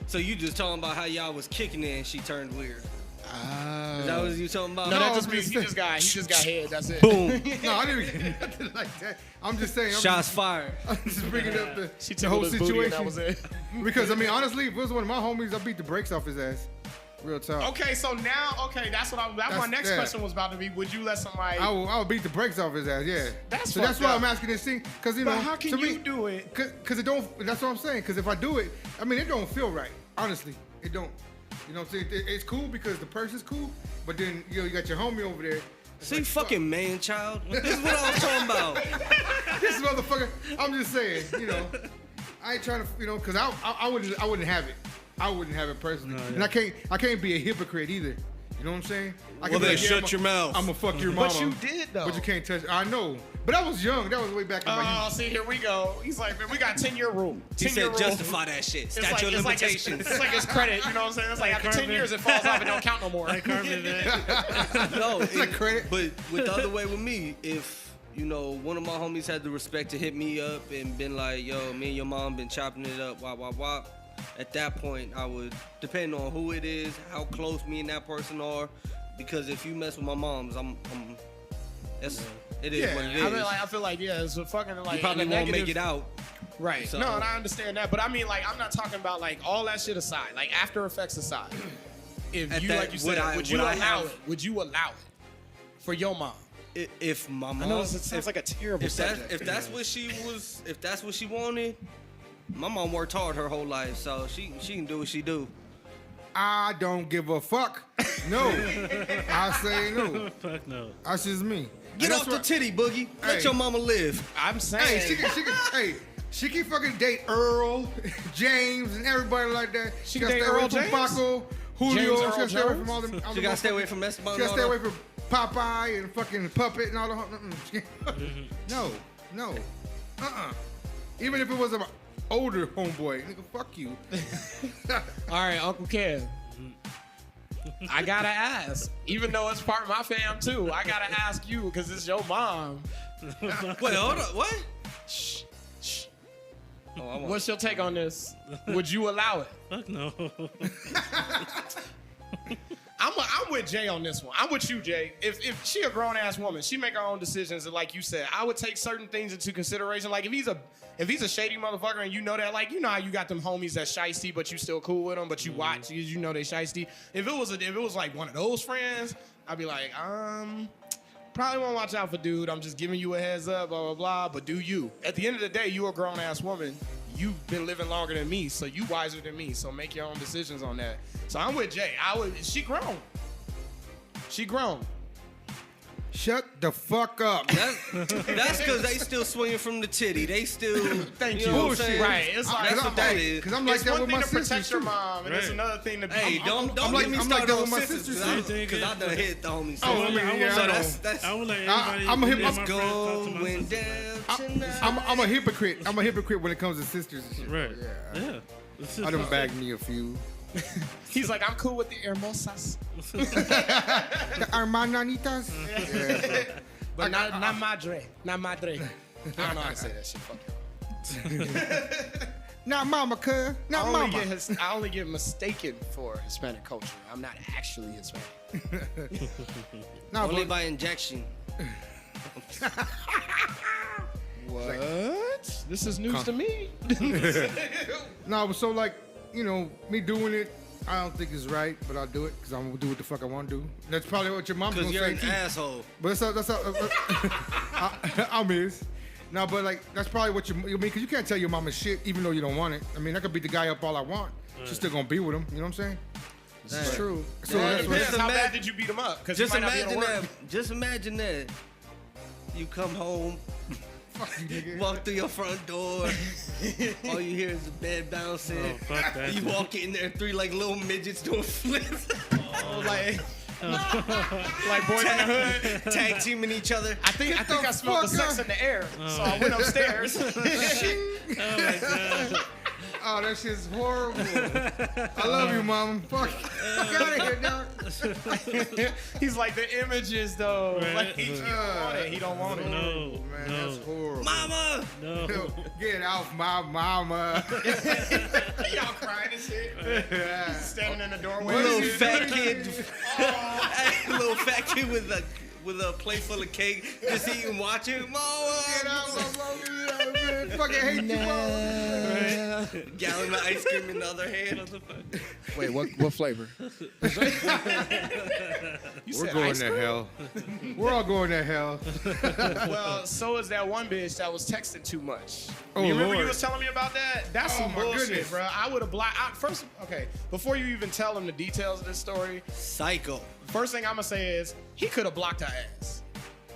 So you just talking about how y'all was kicking it and she turned weird. Is that what you talking about? No, that No, just I'm means just he just got head. That's it. Boom. No, I didn't get nothing like that. I'm just saying. Shots fired. I'm just bringing up She the whole tickled his booty and that situation. was it. Because I mean, honestly, if it was one of my homies, I beat the brakes off his ass. Real talk. Okay, so now, that's what that's my That's- next yeah. question was about to be. Would you let somebody? I will beat the brakes off his ass. Yeah. That's so that's fucked why up. I'm asking this thing, because you know. But how can to you me, do it? Cause it don't. That's what I'm saying. Because if I do it, I mean, it don't feel right. Honestly, it don't. You know what I'm saying? It's cool because the person's cool, but then you got your homie over there. It's See, like, fucking man child. This is what I was talking about. fuck, this motherfucker. I'm just saying. You know, I ain't trying to. You know, because I wouldn't have it. I wouldn't have it personally, and I can't be a hypocrite either. You know what I'm saying? I Well, can be then like, shut your mouth. I'm gonna fuck your mama. But you did though. But you can't touch. I know. But I was young. That was way back in my Oh, youth. see, here we go. He's like, man, we got 10-year rule. He 10-year said rule. justify that shit. It's Statute of it's limitations. it's like his credit. You know what I'm saying? It's like after 10 Carmen. years, it falls off and don't count no more. Like Carmen, man. No, like credit. But with the other way with me, if you know one of my homies had the respect to hit me up and been like, "Yo, me and your mom been chopping it up, wop wop wop," at that point, I would, depending on who it is, how close me and that person are, because if you mess with my mom's, it is what it is. I feel like it's a fucking like You probably in a won't negative- make it out. Right. So- No, and I understand that, but I mean, like, I'm not talking about like all that shit aside, like after effects aside. If At you, that- like you said, would you allow it? Would you allow it for your mom? If my mom, I know it sounds like a terrible subject. If that's what she wanted, my mom worked hard her whole life, so she can do what she do. I don't give a fuck. No. I say no. Fuck no. That's just me. Get And off the that's titty, Boogie. Let Hey. your mama live. I'm why- saying. Hey, she can fucking date Earl, James, and everybody like that. She gotta can date stay away Earl from James? Paco, Julio. James She Earl gotta stay away Jones? from all them. She gotta stay away from Esteban. She gotta stay away from Popeye and fucking Puppet and all the. No. Even if it was an older homeboy, nigga, fuck you. All right, Uncle Kev. I gotta ask, even though it's part of my fam too. I gotta ask you because it's your mom. Wait, hold up. What? Shh, shh. Oh, I want- What's your take on this? Would you allow it? Fuck no. I'm with Jay on this one. I'm with you, Jay. If she a grown ass woman, she make her own decisions, and like you said, I would take certain things into consideration. Like if he's a shady motherfucker, and you know that, like you know how you got them homies that shiesty, but you still cool with them, but you watch because you know they shiesty. If it was like one of those friends, I'd be like, probably won't watch out for dude. I'm just giving you a heads up, blah blah blah. But do you? At the end of the day, you a grown ass woman. You've been living longer than me, so you wiser than me. So make your own decisions on that. So I'm with Jay. She grown. She grown. Shut the fuck up. That's because they still swinging from the titty. They still. Thank you. know what I'm saying? Right. It's like That's what that is. Because I'm like it's that one with thing my to protect sisters your too. mom, and it's Right. another thing to. Hey, don't I'm get me like started that on with my sisters, sisters, too. because I done hit the homies. Oh, I mean, yeah, so I know. that's I would let I'm everybody. a hip- me and I'm my friends talk to my going sisters. down tonight. I'm a hypocrite. I'm a hypocrite when it comes to sisters and shit. Right. Yeah. Yeah. It's just I done bagged me a few. He's like, I'm cool with the hermosas, The hermananitas. Yeah. but not madre, not madre. I don't know how to say that shit. Fuck you. Not mama, cuz. Not mama. I only get mistaken for Hispanic culture. I'm not actually Hispanic. Nah, Only but by injection. What? This is news to me. no, but so like, you know, me doing it, I don't think is right, but I'll do it because I'm gonna do what the fuck I want to do. That's probably what your mom's Because gonna you're say an too. asshole. But that's I'm his. No, but like that's probably what you mean because you can't tell your mama shit even though you don't want it. I mean, I could beat the guy up all I want. She's still gonna be with him. You know what I'm saying? This is true. So Yeah, that's it what. depends how Just bad did you beat him up? Because Just might not be able to imagine work. that. Just imagine that. You come home, Fuck you, nigga. walk through your front door. All you hear is the bed bouncing. Oh, fuck that. You walk in there, three like little midgets doing flips. Oh, like Boys in the Hood. Tag teaming each other. I think I smelled the fuck sex up. in the air, so I went upstairs. Oh my god. Oh, that shit's horrible. I love you, mom. Fuck out of here, dog. He's like the images though. Right. Like he don't want it. He don't want it. No. Man, No. that's horrible. Mama! No. Get off my mama. Y'all crying and shit. Yeah. Standing in the doorway. Little and shit. fat kid. Little fat kid with a plate full of cake, just eating, watching. Get Mama! out my mama. Man, fucking hate you, mama. Gallon of ice cream in the other hand. Wait, what flavor? We're going to hell. We're all going to hell. Well, so is that one bitch that was texting too much. Oh, you remember Lord. you was telling me about that? That's Oh, some my bullshit, goodness. bro. I would have blocked. First, okay, before you even tell him the details of this story, Psycho. first thing I'm gonna say is he could have blocked her ass.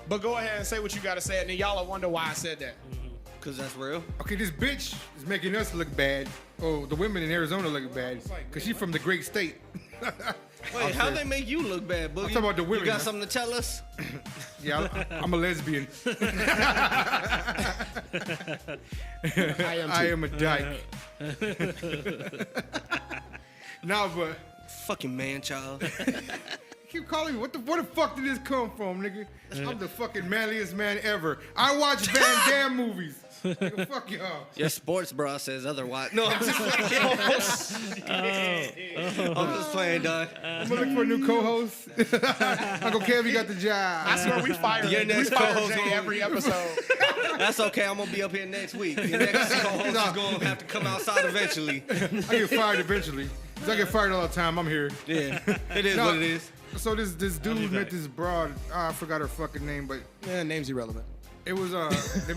But go ahead and say what you gotta say, and then y'all will wonder why I said that. Cause that's real. Okay, this bitch is making us look bad. Oh, the women in Arizona look bad. Because she's from the great state. Wait, how they make you look bad, Boogie? talking about the women, You got man. something to tell us? Yeah, I'm a lesbian. I am a dyke. Nah, but Fucking man child. keep calling me. Where the fuck did this come from, nigga? I'm the fucking manliest man ever. I watch Van Damme movies. Nigga, fuck y'all. Your sports bra says otherwise. No, I'm just playing. I'm just playing, dog. I'm looking for a new co-host. Uncle Kev, you got the job. I swear we fire Your next co-host Jay gonna- every episode. That's okay. I'm gonna be up here next week. Your next co-host is gonna have to come outside eventually. I get fired eventually. 'Cause I get fired all the time. I'm here. Yeah, it is No. what it is. So this dude be met back. this broad. I forgot her fucking name, but Yeah, name's irrelevant. it was they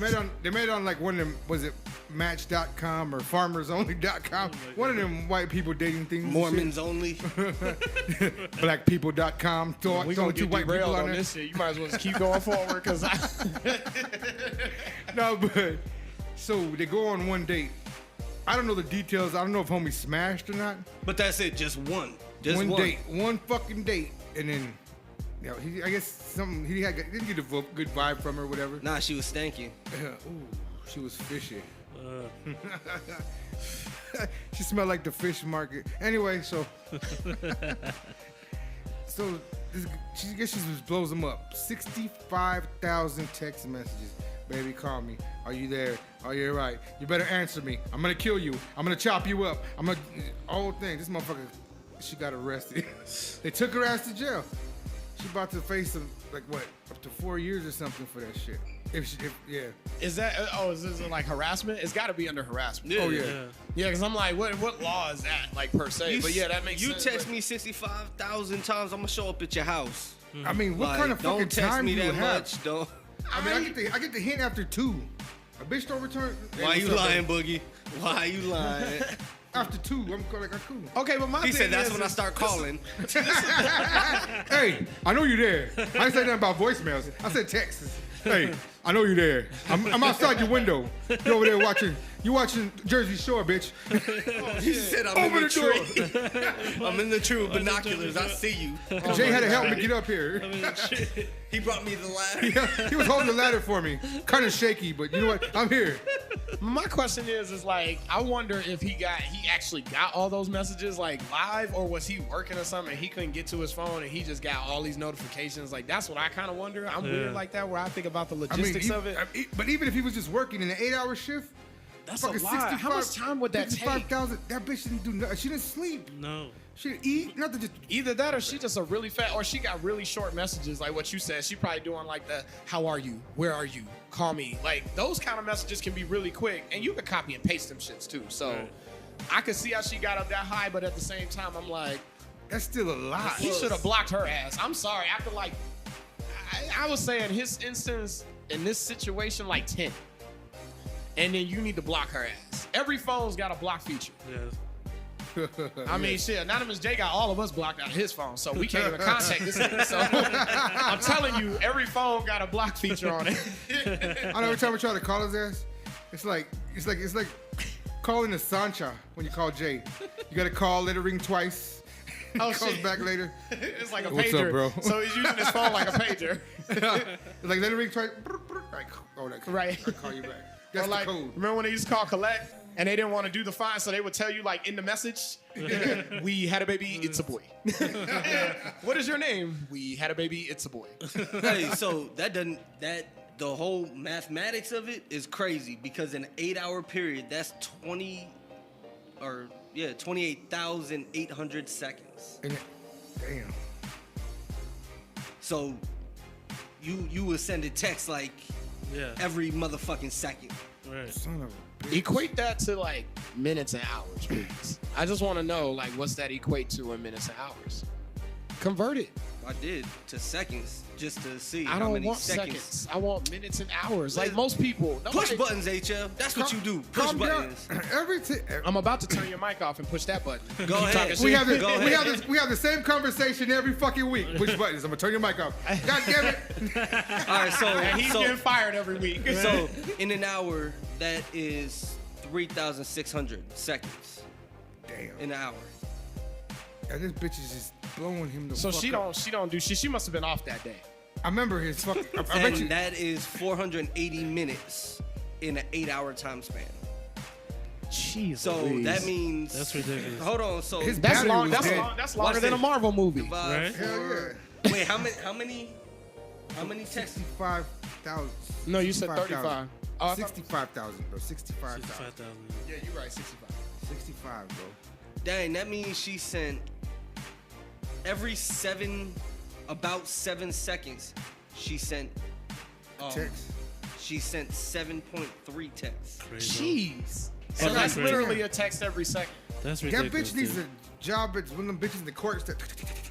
met on like one of them, was it Match.com or FarmersOnly.com? One of them white people dating things. and Mormons only. shit. Blackpeople.com. We Throwing gonna two get white people derailed on on there. this shit. You might as well just keep going forward because No, but so they go on one date. I don't know the details. I don't know if homie smashed or not. But that's it. Just one. Just One date, one fucking date, and then, you know, I guess something didn't get a good vibe from her, or whatever. Nah, she was stanky. Ooh, she was fishy. She smelled like the fish market. Anyway, so I guess she just blows him up. 65,000 text messages. Baby, call me. Are you there? Oh, you're right. You better answer me. I'm gonna kill you. I'm gonna chop you up. Whole thing. This motherfucker, she got arrested. They took her ass to jail. She about to face up to 4 years or something for that shit. Yeah. is that is this like harassment? It's got to be under harassment. Yeah. Oh yeah. Yeah, because I'm like, what law is that like per se? But yeah, that makes you sense. text but- me 65,000 times, I'm gonna show up at your house. I mean, what Like, kind of fucking don't text time me do you that have? much, though. I mean, I get the hint after 2. A bitch don't return. Why Hey, you what's up, lying, baby? Boogie? Why you lying? After 2, I'm like, cool. Okay, but my He thing said that's is, when I start calling. Hey, I know you're there. I didn't say nothing about voicemails. I said texts. Hey, I know you're there. I'm outside your window. You're over there watching. You watching Jersey Shore, bitch. He said I'm Open in the the tree. I'm in the tree with binoculars. I see you. Jay had to help me get up here. He brought me the ladder. He was holding the ladder for me. Kind of shaky, but you know what? I'm here. my question is like, I wonder if he actually got all those messages like live, or was he working or something and he couldn't get to his phone and he just got all these notifications? Like, that's what I kind of wonder. I'm weird like that, where I think about the logistics of it. But even if he was just working in an 8-hour shift, That's a fucking lot. How much time would that take? 65,000. That bitch didn't do nothing. She didn't sleep. No. She didn't eat. Nothing. Just Either that or she just a really fat, or she got really short messages like what you said. She probably doing like the, how are you? Where are you? Call me. Like, those kind of messages can be really quick, and you can copy and paste them shits too. So Right. I could see how she got up that high, but at the same time, I'm like, that's still a lot. he should have blocked her ass. I'm sorry. After like, I would say in his instance, in this situation, like 10. And then you need to block her ass. Every phone's got a block feature. Yes. I mean, shit, Anonymous J got all of us blocked out of his phone, so we can't even contact this nigga. So I'm telling you, every phone got a block feature on it. I know every time I try to call his ass, it's like calling a Sancha when you call Jay. You gotta call, let it ring twice. Oh, Calls shit. back later. It's like a What's up, pager. bro? So he's using his phone like a pager. It's like let it ring twice. Like, oh, that Right. I call you back. That's Or like, the code. remember when they used to call collect and they didn't want to do the fine, so they would tell you like in the message, we had a baby, it's a boy. What is your name? We had a baby, it's a boy. Hey, so the whole mathematics of it is crazy, because in an 8-hour period, that's 28,800 seconds. And damn. So you would send a text like Yeah. every motherfucking second. Right. Son of a bitch. Equate that to like minutes and hours, please. I just want to know like what's that equate to in minutes and hours? Convert it. I did to seconds just to see I how don't many want seconds. I want minutes and hours. Like most people. Push Nobody- buttons, HL. That's what you do. Push Calm down. buttons. I'm about to turn your mic off and push that button. Go Keep ahead. talking We shit. have this, Go we ahead. have this, we have the same conversation every fucking week. Which buttons? I'm gonna turn your mic off. God damn it! All right, And he's so getting fired every week. so in an hour, that is 3,600 seconds Damn. in an hour. And this bitch is just blowing him the So fuck she up. don't do shit. She must have been off that day. I remember his fucking. I bet And you. that is 480 minutes in an 8-hour time span. Jeez. So that means That's ridiculous. Hold on. So His that's battery long. was That's dead. long. That's longer Watch than a this. Marvel movie. divide Right. Hell for- yeah. Wait, how many texts? 65,000. No, you said 35. Oh, 65,000, bro. 65,000. 65,000. Yeah, you're right. 65. 65, bro. Dang, that means she sent about 7 seconds. She sent Text. She sent 7.3 texts. Crazy. Jeez. Oh, So that's that's literally a text every second. That's That ridiculous. bitch needs dude. a job at one of them bitches in the courts that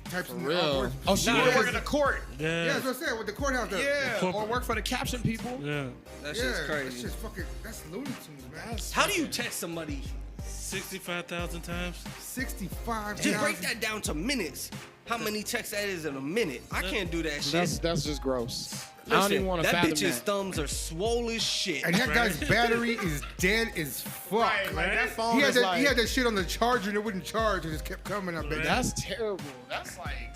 types in the Real. words. Oh, she Nah, would it work is. in a court. Yeah, Yeah. that's what I said with the courthouse. Though. Yeah, Corporate. or work for the caption people. Yeah. That yeah, shit's that's crazy. just fucking. That's Looney Tunes, man. That's How do you fucking- text somebody? 65,000 times. 65. Just break that down to minutes. How many texts that is in a minute? I can't do that shit. That's just gross. I Listen, don't even want to that fathom bitch's that. thumbs are swole as shit. And that guy's battery is dead as fuck. Right, like that phone He had is that, like, he had that shit on the charger and it wouldn't charge. It just kept coming. I bet. that's terrible. That's like,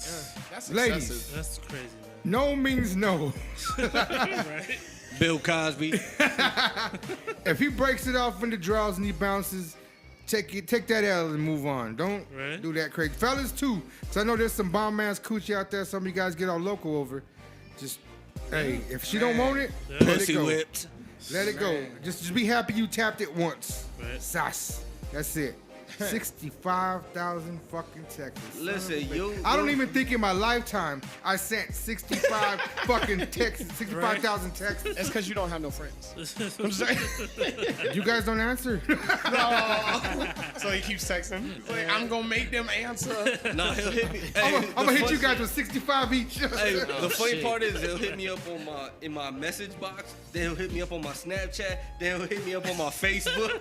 that's Ladies. excessive. That's crazy, No means no. man. Right? Bill Cosby. If he breaks it off when the draws and he bounces, take that L and move on. Don't Right. do that, Craig. Fellas too, because I know there's some bomb ass coochie out there. Some of you guys get all local over. Just hey, if she don't want it, let it Pussy go. whipped. Let it go. Just be happy you tapped it once. Right. Sass. That's it. 65,000 fucking texts. Son Listen, of a bitch. you- I don't even think in my lifetime I sent 65 fucking texts, 65,000 texts. It's because you don't have no friends. I'm saying. You guys don't answer. So he keeps texting. He's like, I'm gonna make them answer. No, he'll hit me. I'm Hey, gonna the hit you fun- guys with 65 each. Hey, the funny shit. part is he'll hit me up on in my message box. Then he'll hit me up on my Snapchat. Then he'll hit me up on my Facebook.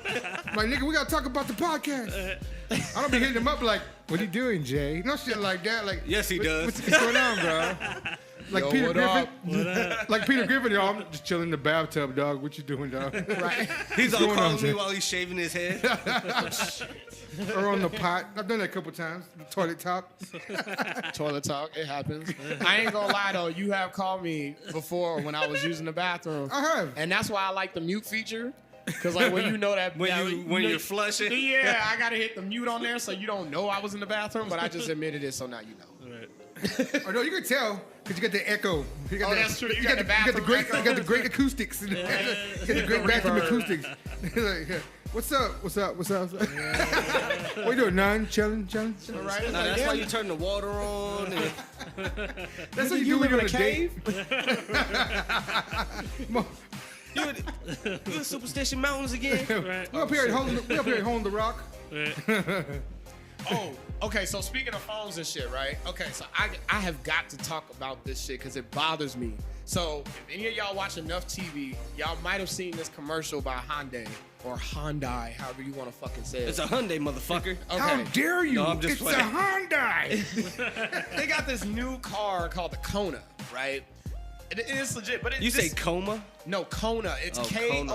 My nigga, we gotta talk about the podcast. I don't be hitting him up like, what you doing, Jay? No shit like that. Like, Yes, he does. What's going on, bro? Like Yo, Peter what Griffin. up? What up? Like Peter Griffin, yo, I'm just chilling in the bathtub, dog. What you doing, dog? Right. He's What's on going on, calling me Jay? while he's shaving his head. Or on the pot. I've done that a couple times. The toilet top. Toilet talk. It happens. I ain't gonna lie though. You have called me before when I was using the bathroom. I have. And that's why I like the mute feature. Cause like when you know that When know- you're flushing. Yeah, I gotta hit the mute on there so you don't know I was in the bathroom, but I just admitted it, so now you know. Right. Oh no, you can tell because you got the echo. You got Oh, the, that's true. You You got got the you got the bathroom great, echo. you got the great acoustics. You got the great bathroom Reverb. acoustics. Like, yeah. What's up? What's up? What's up? What you doing? None? Chilling? Chilling? All right, it's Now, like, that's yeah, why you turn the water on. And That's what you you do when live you're in on a a date. cave. you in Superstition Mountains again? Right. We up here at Home the Rock. Right. Oh, okay. So speaking of phones and shit, right? Okay, so I have got to talk about this shit because it bothers me. So if any of y'all watch enough TV, y'all might have seen this commercial by Hyundai or Hyundai, however you want to fucking say it. It's a Hyundai, motherfucker. How Okay. dare you? No, I'm just it's playing. a Hyundai. They got this new car called the Kona, right? It's legit, but You say coma? no Kona. It's Oh, Kona.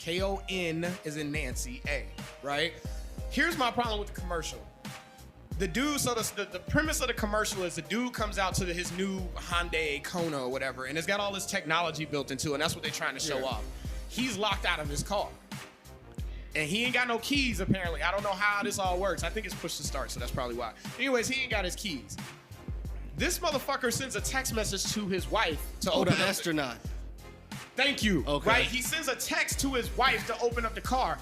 Kon is in Nancy A, right? Here's my problem with the commercial. The dude, so the premise of the commercial is the dude comes out to his new Hyundai Kona or whatever, and it's got all this technology built into it, and that's what they're trying to show off. He's locked out of his car. And he ain't got no keys, apparently. I don't know how this all works. I think it's push to start, so that's probably why. Anyways, he ain't got his keys. This motherfucker sends a text message to his wife to Oh, open the up astronaut. Thank you. Okay. Right? He sends a text to his wife to open up the car.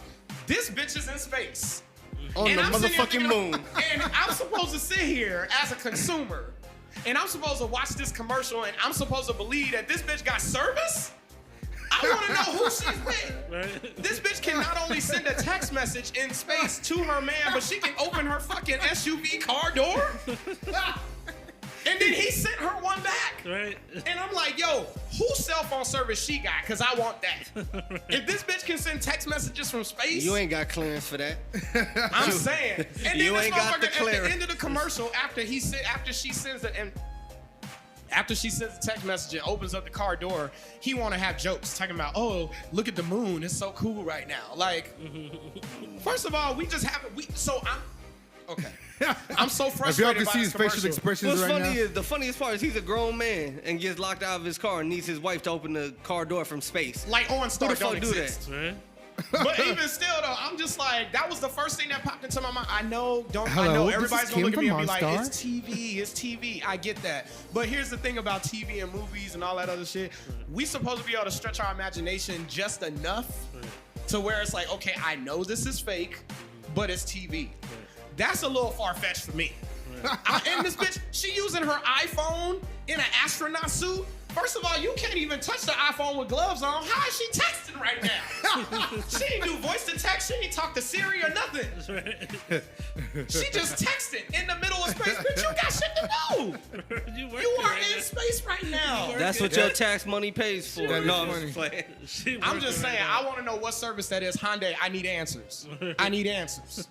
This bitch is in space. On And the I'm sitting here motherfucking thinking, moon. And I'm supposed to sit here as a consumer, and I'm supposed to watch this commercial, and I'm supposed to believe that this bitch got service? I want to know who she's with. Right. This bitch can not only send a text message in space to her man, but she can open her fucking SUV car door. And then he sent her one back. Right. And I'm like, yo, whose cell phone service she got? Because I want that. If this bitch can send text messages from space, You ain't got clearance for that. I'm saying. And then You this ain't got the motherfucker at clearance. the end of the commercial, after she sends the text message and opens up the car door, he want to have jokes talking about, oh, look at the moon, it's so cool right now. Like, first of all, we just haven't. Okay. I'm so If y'all frustrated can by see this his facial commercial. expressions What's right funny now. is the funniest part is he's a grown man and gets locked out of his car and needs his wife to open the car door from space. Like OnStar Who the fuck don't do that? exist. Right. But even still, though, I'm just like, that was the first thing that popped into my mind. I know Hello, this everybody's is gonna look at Kim me and be from like, Monstar. it's TV. I get that. But here's the thing about TV and movies and all that other shit. We supposed to be able to stretch our imagination just enough to where it's like, okay, I know this is fake, but it's TV. That's a little far-fetched for me. And this bitch, she using her iPhone in an astronaut suit. First of all, you can't even touch the iPhone with gloves on. How is she texting right now? She ain't do voice to text. She ain't talk to Siri or nothing. That's right. She just texted in the middle of space. Bitch, you got shit to do. You You are in space right now. That's what your tax money pays for. That is No, I'm funny. just playing. I'm just saying, I want to know what service that is. Hyundai, I need answers. I need answers.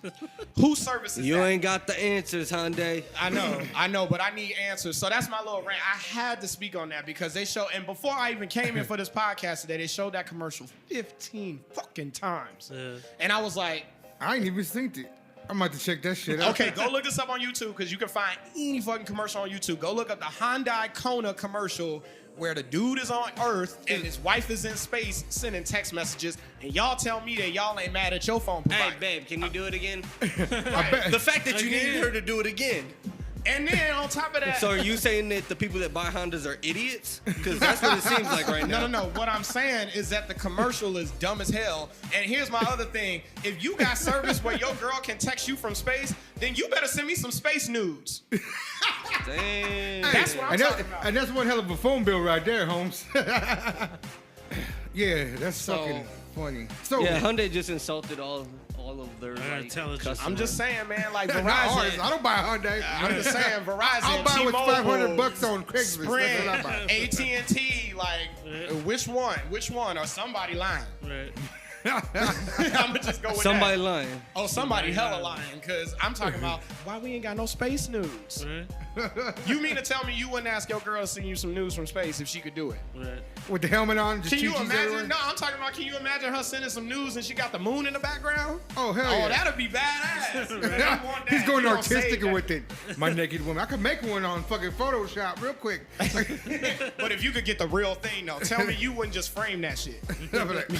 Whose service is You that? ain't got the answers, Hyundai. I know, but I need answers. So that's my little rant. I had to speak on that because they show, and before I even came in for this podcast today, they showed that commercial 15 fucking times. And I was like, I ain't even synced it. I'm about to check that shit out. okay, go look this up on YouTube because you can find any fucking commercial on YouTube. Go look up the Hyundai Kona commercial where the dude is on Earth and his wife is in space sending text messages, and y'all tell me that y'all ain't mad at your phone provider. Hey, babe, can you do it again? I bet. The fact that you needed her to do it again. And then on top of that, So are you saying that the people that buy Hondas are idiots? Because that's what it seems like right now. No. What I'm saying is that the commercial is dumb as hell. And here's my other thing. If you got service where your girl can text you from space, then you better send me some space nudes. Damn. That's what I'm And, that, talking about. and that's one hell of a phone bill right there, Holmes. Yeah, that's So- fucking funny. So, Yeah, Hyundai just insulted all of their Our like, intelligence. customers. I'm just saying, man, like not ours. I Verizon. don't buy a Hyundai. I'm just saying, Verizon, I'll buy with T-Mobile, $500 on Craigslist. That's what I buy. Sprint, AT&T, like, which one? Which one? Or somebody lying? Right. I'm gonna just go with Somebody that. lying. Oh, somebody hella lying, because I'm talking about why we ain't got no space nudes. Right. You mean to tell me you wouldn't ask your girl to send you some news from space if she could do it? Right. With the helmet on, just Can you cheekies imagine? everywhere. No, I'm talking about, can you imagine her sending some news and she got the moon in the background? Oh, hell Oh, yeah. that'd be badass. I want that. He's going You don't artistic save that. with it. My naked woman. I could make one on fucking Photoshop real quick. But if you could get the real thing, though, tell me you wouldn't just frame that shit.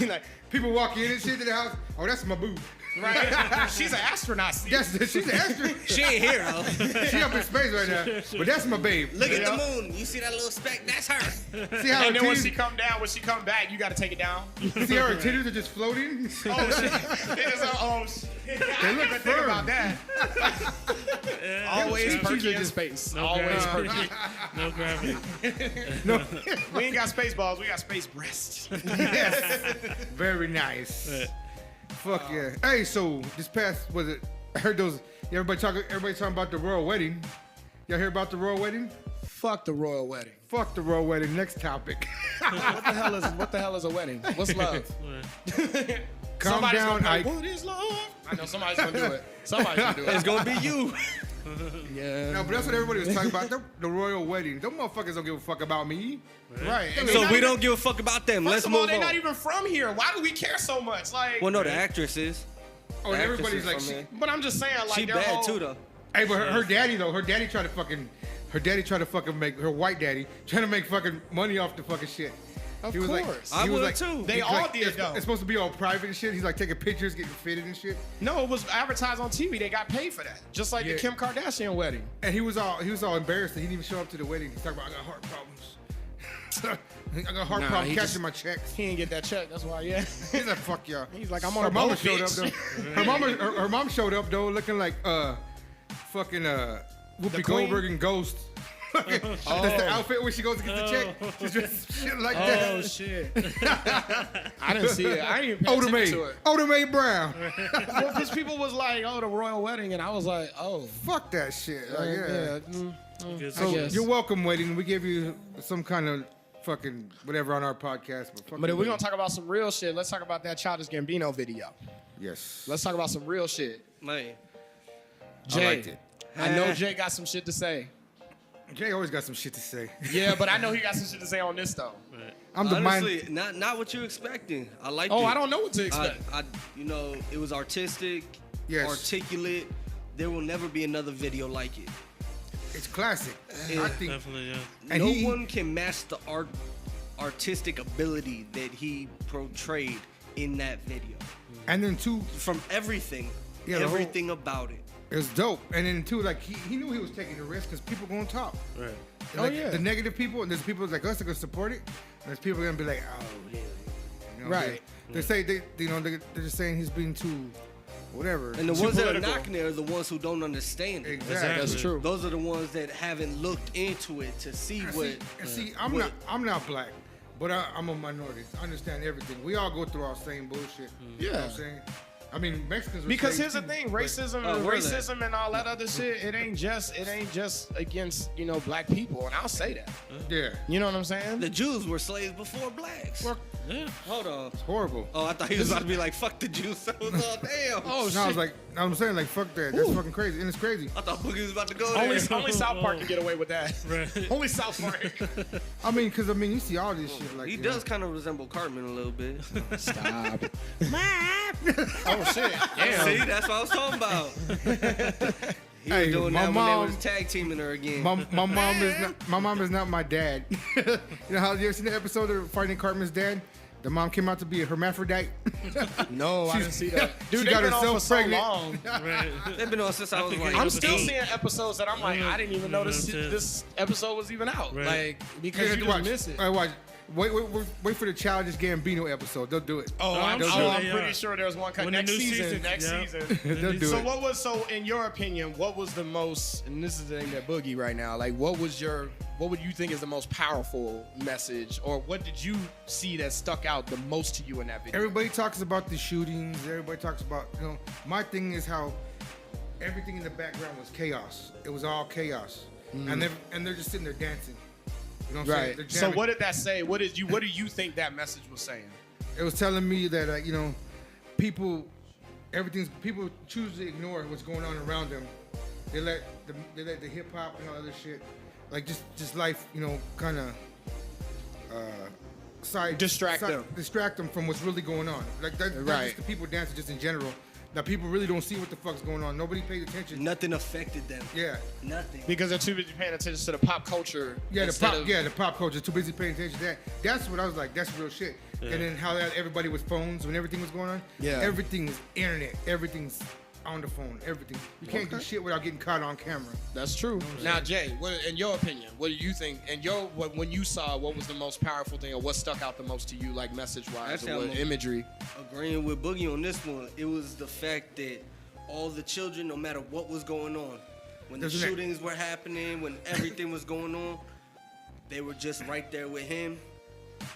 Be like, People walk in and shit to the house. Oh, that's my boo. right? She's an astronaut. She's an extra. She ain't here, though. She up in space right now. But that's my babe. Look at the moon. You see that little speck? That's her. See how her And then when she titties, come down, when she come back, you got to take it down. see how her titties are just floating? Oh shit! Oh shit! I look didn't even think firm. about that. Always perky in space. Always perky. No gravity. No. We ain't got space balls. We got space breasts. Yes. Very nice. Right. Fuck yeah. Hey, so this past, was it, I heard those, everybody talking about the royal wedding. Y'all hear about the royal wedding? Fuck the royal wedding. Fuck the royal wedding. Next topic. What the hell is a wedding? What's love? Calm Somebody's down, gonna be Ike. like, what is love? I know somebody's gonna do it. Somebody's gonna do it. It's gonna be you. Yeah. No, but that's what everybody was talking about. The royal wedding. Them motherfuckers don't give a fuck about me. Right. And So they we not don't give a fuck about them. even, Let's First of all, move they're on. not even from here. Why do we care so much? Like, Well, no, the actress is. Oh, and The everybody's actress like, is from there. but I'm just saying, like, She their bad whole, too, though. hey, but her daddy though, her daddy tried to fucking make, her white daddy, trying to make fucking money off the fucking shit. Of He was like- course. I he was would like- too. They he's all like, did, it's, though. It's supposed to be all private and shit. He's like taking pictures, getting fitted and shit. No, it was advertised on TV. They got paid for that. Just like Yeah. the Kim Kardashian wedding. And he was all embarrassed that he didn't even show up to the wedding. He's talking about, I got heart problems. I got heart Nah, problems he catching just- my checks. He didn't get that check. That's why, yeah. He's like, fuck y'all. He's like, I'm on her a mama boat, showed bitch. up though. Her mom showed up though, looking like fucking Whoopi queen? Goldberg and Ghost. That's the outfit when she goes to get the check. She's dressed shit like Oh, that. shit. I didn't see it. I didn't even pay Oda Mae. attention to it. Oda Mae Brown. Well, because people was like, oh, the royal wedding. And I was like, oh. Fuck that shit. Like, yeah. Good So guess. you're welcome, wedding. We give you some kind of fucking whatever on our podcast. But if we're going to talk about some real shit, let's talk about that Childish Gambino video. Yes. Let's talk about some real shit. Man. Jay. liked it. I know Jay got some shit to say. Jay always got some shit to say. Yeah, but I know he got some shit to say on this, though. I'm the Honestly, mind. not what you expecting. I like it. Oh, I don't know what to expect. It was artistic, Yes. articulate. There will never be another video like it. It's classic. I think. Definitely, yeah. And No one can match the artistic ability that he portrayed in that video. And then two, From everything, Yeah, the everything about it. it's dope. And then two, like he knew he was taking the risk because people gonna talk. Right. And, like, the negative people, and there's people like us that gonna support it. And there's people gonna be like, oh, yeah. You know, Right. They say they're just saying he's being too, whatever. And the Too ones that are political. knocking it are the ones who don't understand it. Exactly. That's true. Those are the ones that haven't looked into it to see what. I'm not black, but I'm a minority. I understand everything. We all go through our same bullshit. You know what I'm saying? I mean, Mexicans. Are Because slave here's the too, thing, but- racism and all that other shit, it ain't just against, black people, and I'll say that. Yeah, You know what I'm saying? The Jews were slaves before blacks. Yeah. Hold on. it's horrible. Oh, I thought he was about to be like, fuck the Jews. I was all, damn. Oh, No, I was like, I'm saying like, fuck that. That's fucking crazy, and it's crazy. I thought Boogie was about to go there. only South Park can get away with that. Right. Only South Park. I mean, because you see all this shit. Like He you does kind of resemble Cartman a little bit. Stop. Oh shit. Damn. See, that's what I was talking about. He Hey, was doing my that when mom- they was tag teaming her again. My mom is not my dad. You know how you ever seen the episode of Finding Cartman's dad? The mom came out to be a hermaphrodite. No, I didn't see that. She Dude, got they've been on for herself so pregnant. long. Right. They've been on since I was think like, it I'm was still 8. seeing episodes that I'm like, I didn't even know this episode was even out. Right. Like, You because have you to just watch. miss it. All right, watch. Wait for the Childish Gambino episode. They'll do it. I'm sure they pretty are. sure there's one When the next new season. Next yeah. season. They'll do So it. so in your opinion, what was the most, and this is the thing that Boogie right now, like what would you think is the most powerful message, or what did you see that stuck out the most to you in that video? Everybody talks about the shootings. Everybody talks about, my thing is how everything in the background was chaos. It was all chaos. And they're just sitting there dancing. You know what I'm saying? Right. They're So jamming. what did that say? What do you think that message was saying? It was telling me that, people choose to ignore what's going on around them. They let the hip hop and all other shit, like just life, kind of Distract them from what's really going on. Like that, not Right. just the people dancing, just in general. That people really don't see what the fuck's going on. Nobody pays attention. Nothing affected them. Yeah. Nothing. Because they're too busy paying attention to the pop culture. Yeah, instead the of- pop culture. Too busy paying attention to that. That's what I was like. That's real shit. Yeah. And then how that everybody with phones when everything was going on. Yeah. Everything is internet. Everything's on the phone. Everything. You can't do shit without getting caught on camera. That's true. Now, Jay, in your opinion, what do you think? And when you saw, what was the most powerful thing, or what stuck out the most to you, like message-wise, Actually, or I'm what a- imagery? Agreeing with Boogie on this one, it was the fact that all the children, no matter what was going on, when the Doesn't it- shootings were happening, when everything was going on, they were just right there with him,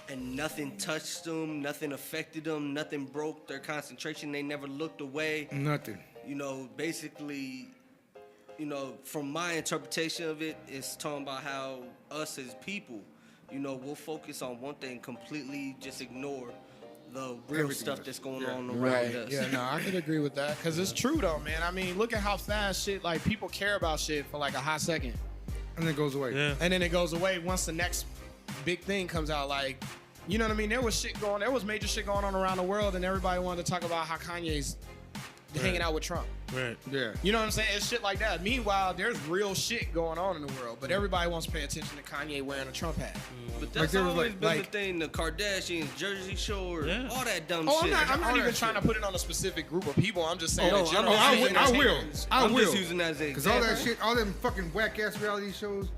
and nothing touched them, nothing affected them, nothing broke their concentration. They never looked away. Nothing. Basically, from my interpretation of it, it's talking about how us as people, we'll focus on one thing, completely just ignore the real Everything stuff else. that's going Yeah. on around us. Yeah, no, I can agree with that. Because it's true, though, man. I mean, look at how fast shit, like, people care about shit for, like, a hot second. And then it goes away. Yeah. And then it goes away once the next big thing comes out. Like, you know what I mean? There was major shit going on around the world, and everybody wanted to talk about how Kanye's hanging out with Trump. Right. Yeah. You know what I'm saying? It's shit like that. Meanwhile, there's real shit going on in the world, but everybody wants to pay attention to Kanye wearing a Trump hat. But that's there was, always like- been like- the thing, the Kardashians, Jersey Shore, Yeah. all that dumb Oh, shit. I'm not all even that trying shit. to put it on a specific group of people. I'm just saying. Oh, in no, general, I'm I just will. using I that will. as- I I'm will. just using that as an Because all that example. shit, all them fucking whack ass reality shows,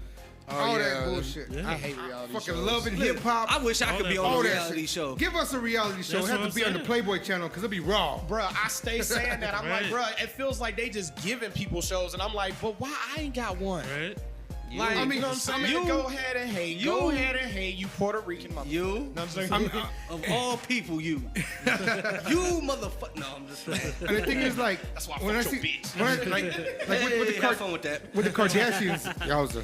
Oh, all yeah. that bullshit. Yeah. I hate reality Fucking shows. loving Look, hip hop. I wish I could be on all a that reality shit. show. Give us a reality show. That's It has what to be I'm on the saying. Playboy channel because it'll be raw. Bruh, I stay saying that. I'm Right. like, bruh, it feels like they just giving people shows, and I'm like, but why I ain't got one? Right. Like, I mean, you know what I'm saying? you- Go ahead and hate. you- Go ahead and hate, you Puerto Rican motherfucker. You, Know what I'm saying? of all people, you motherfucker. No, I'm just saying. And the thing is, like, That's why I when I fucked see, your bitch. when I, like with Hey, the have fun with that. with the Kardashians, yowza.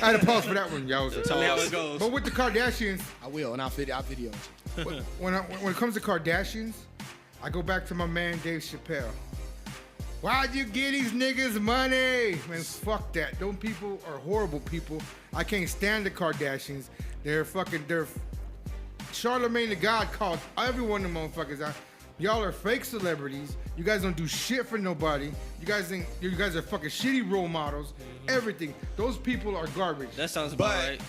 I had to pause for that one, yowza. Tell me how it goes. But with the Kardashians, I will, and I'll video it. when it comes to Kardashians, I go back to my man Dave Chappelle. Why'd you get these niggas money? Man, fuck that. Those people are horrible people. I can't stand the Kardashians. They're Charlemagne the God called every one of them motherfuckers out. Y'all are fake celebrities. You guys don't do shit for nobody. You guys are fucking shitty role models. Everything. Those people are garbage. That sounds about But- right.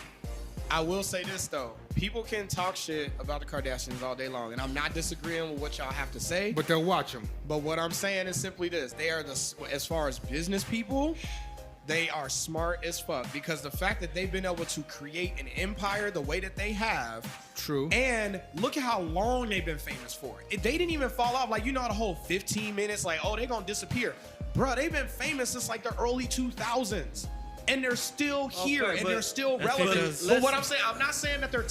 I will say this though. People can talk shit about the Kardashians all day long, and I'm not disagreeing with what y'all have to say. But they'll watch them. But what I'm saying is simply this: they are as far as business people, they are smart as fuck, because the fact that they've been able to create an empire the way that they have. True. And look at how long they've been famous for. They didn't even fall off. Like, you know, the whole 15 minutes, like, oh, they're gonna disappear. Bruh, they've been famous since like the early 2000s. And they're still here, Okay, and but they're still that's relevant. because- But what I'm saying, I'm not saying that their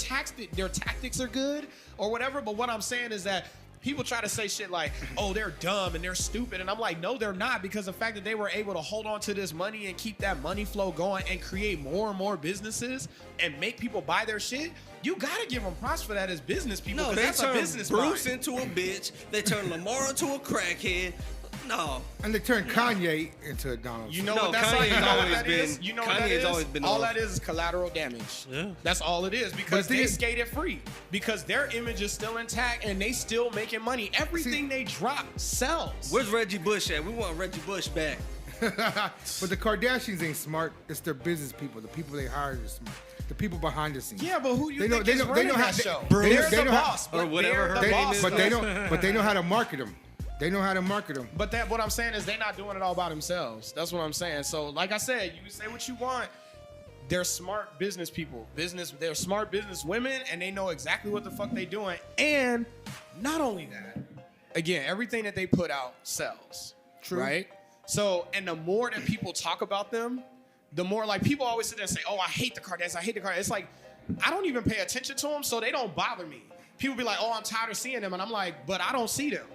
tactics are good or whatever, but what I'm saying is that people try to say shit like, oh, they're dumb and they're stupid. And I'm like, no, they're not, because the fact that they were able to hold on to this money and keep that money flow going and create more and more businesses and make people buy their shit, you gotta give them props for that as business people. No, 'cause they that's a turned business Bruce mind. into a bitch. They turned Lamar into a crackhead. No. And they turned Kanye into a Donald. You know No, what that's Kanye's like? You know what always that is? been- You know what that Kanye's is? always been all off. that is collateral damage. Yeah. That's all it is, because But the they thing- skated free, because their image is still intact and they still making money. Everything they drop sells. Where's Reggie Bush at? We want Reggie Bush back. But the Kardashians ain't smart. It's their business people. The people they hired are smart. The people behind the scenes. Yeah, but who do you They think know- is they know- running they know that how- show? they- They're they the know how- boss, or but whatever they're her the They- name boss. is. but they know how to market them. They know how to market them. But what I'm saying is they're not doing it all by themselves. That's what I'm saying. So, like I said, you can say what you want. They're smart business people. They're smart business women, and they know exactly what the fuck they doing. And not only that, again, everything that they put out sells. True. Right? So, and the more that people talk about them, the more, like, people always sit there and say, oh, I hate the Kardashians. I hate the Kardashians. It's like, I don't even pay attention to them, so they don't bother me. People be like, oh, I'm tired of seeing them. And I'm like, but I don't see them.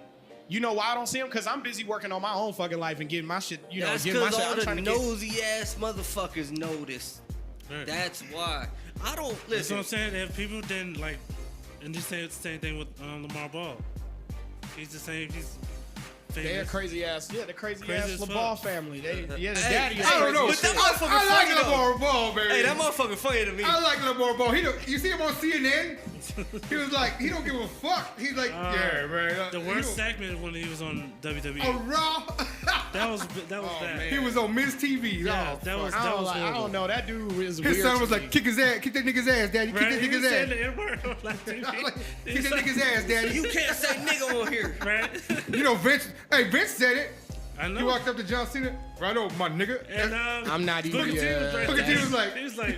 You know why I don't see them? Because I'm busy working on my own fucking life and getting my shit, That's getting my because shit. all I'm the trying to get. nosy ass motherfuckers notice. Right. That's why. I don't That's what listen. I'm saying. If people didn't like, and just say it's the same thing with Lamar Ball. He's the same. He's famous. They're crazy ass. Yeah, the crazy Crazy ass as LeBall fuck. family. The Hey, daddy. Is I don't know. But that crazy as shit. motherfucker I like funny, though. LeVar Ball, baby. Hey, that motherfucker funny to me. I like LeVar Ball. You see him on CNN? He was like, he don't give a fuck. He's like, yeah, man. The worst segment when he was on WWE. A Raw. That was bad. man. He was on Miz TV. Yeah, Oh, that was fuck. I horrible. don't know. That dude is weird. His son to was me. like, kick his ass, kick that nigga's ass, daddy, kick Right? that He was nigga's saying ass. the N-word on live TV. Kick that nigga's ass, daddy. You can't say nigga on here. Right? You know, Vince said it. I know. He walked up to John Cena, right over my nigga. And I'm not even, Boogie T was right Boogie there. T was like- he was like,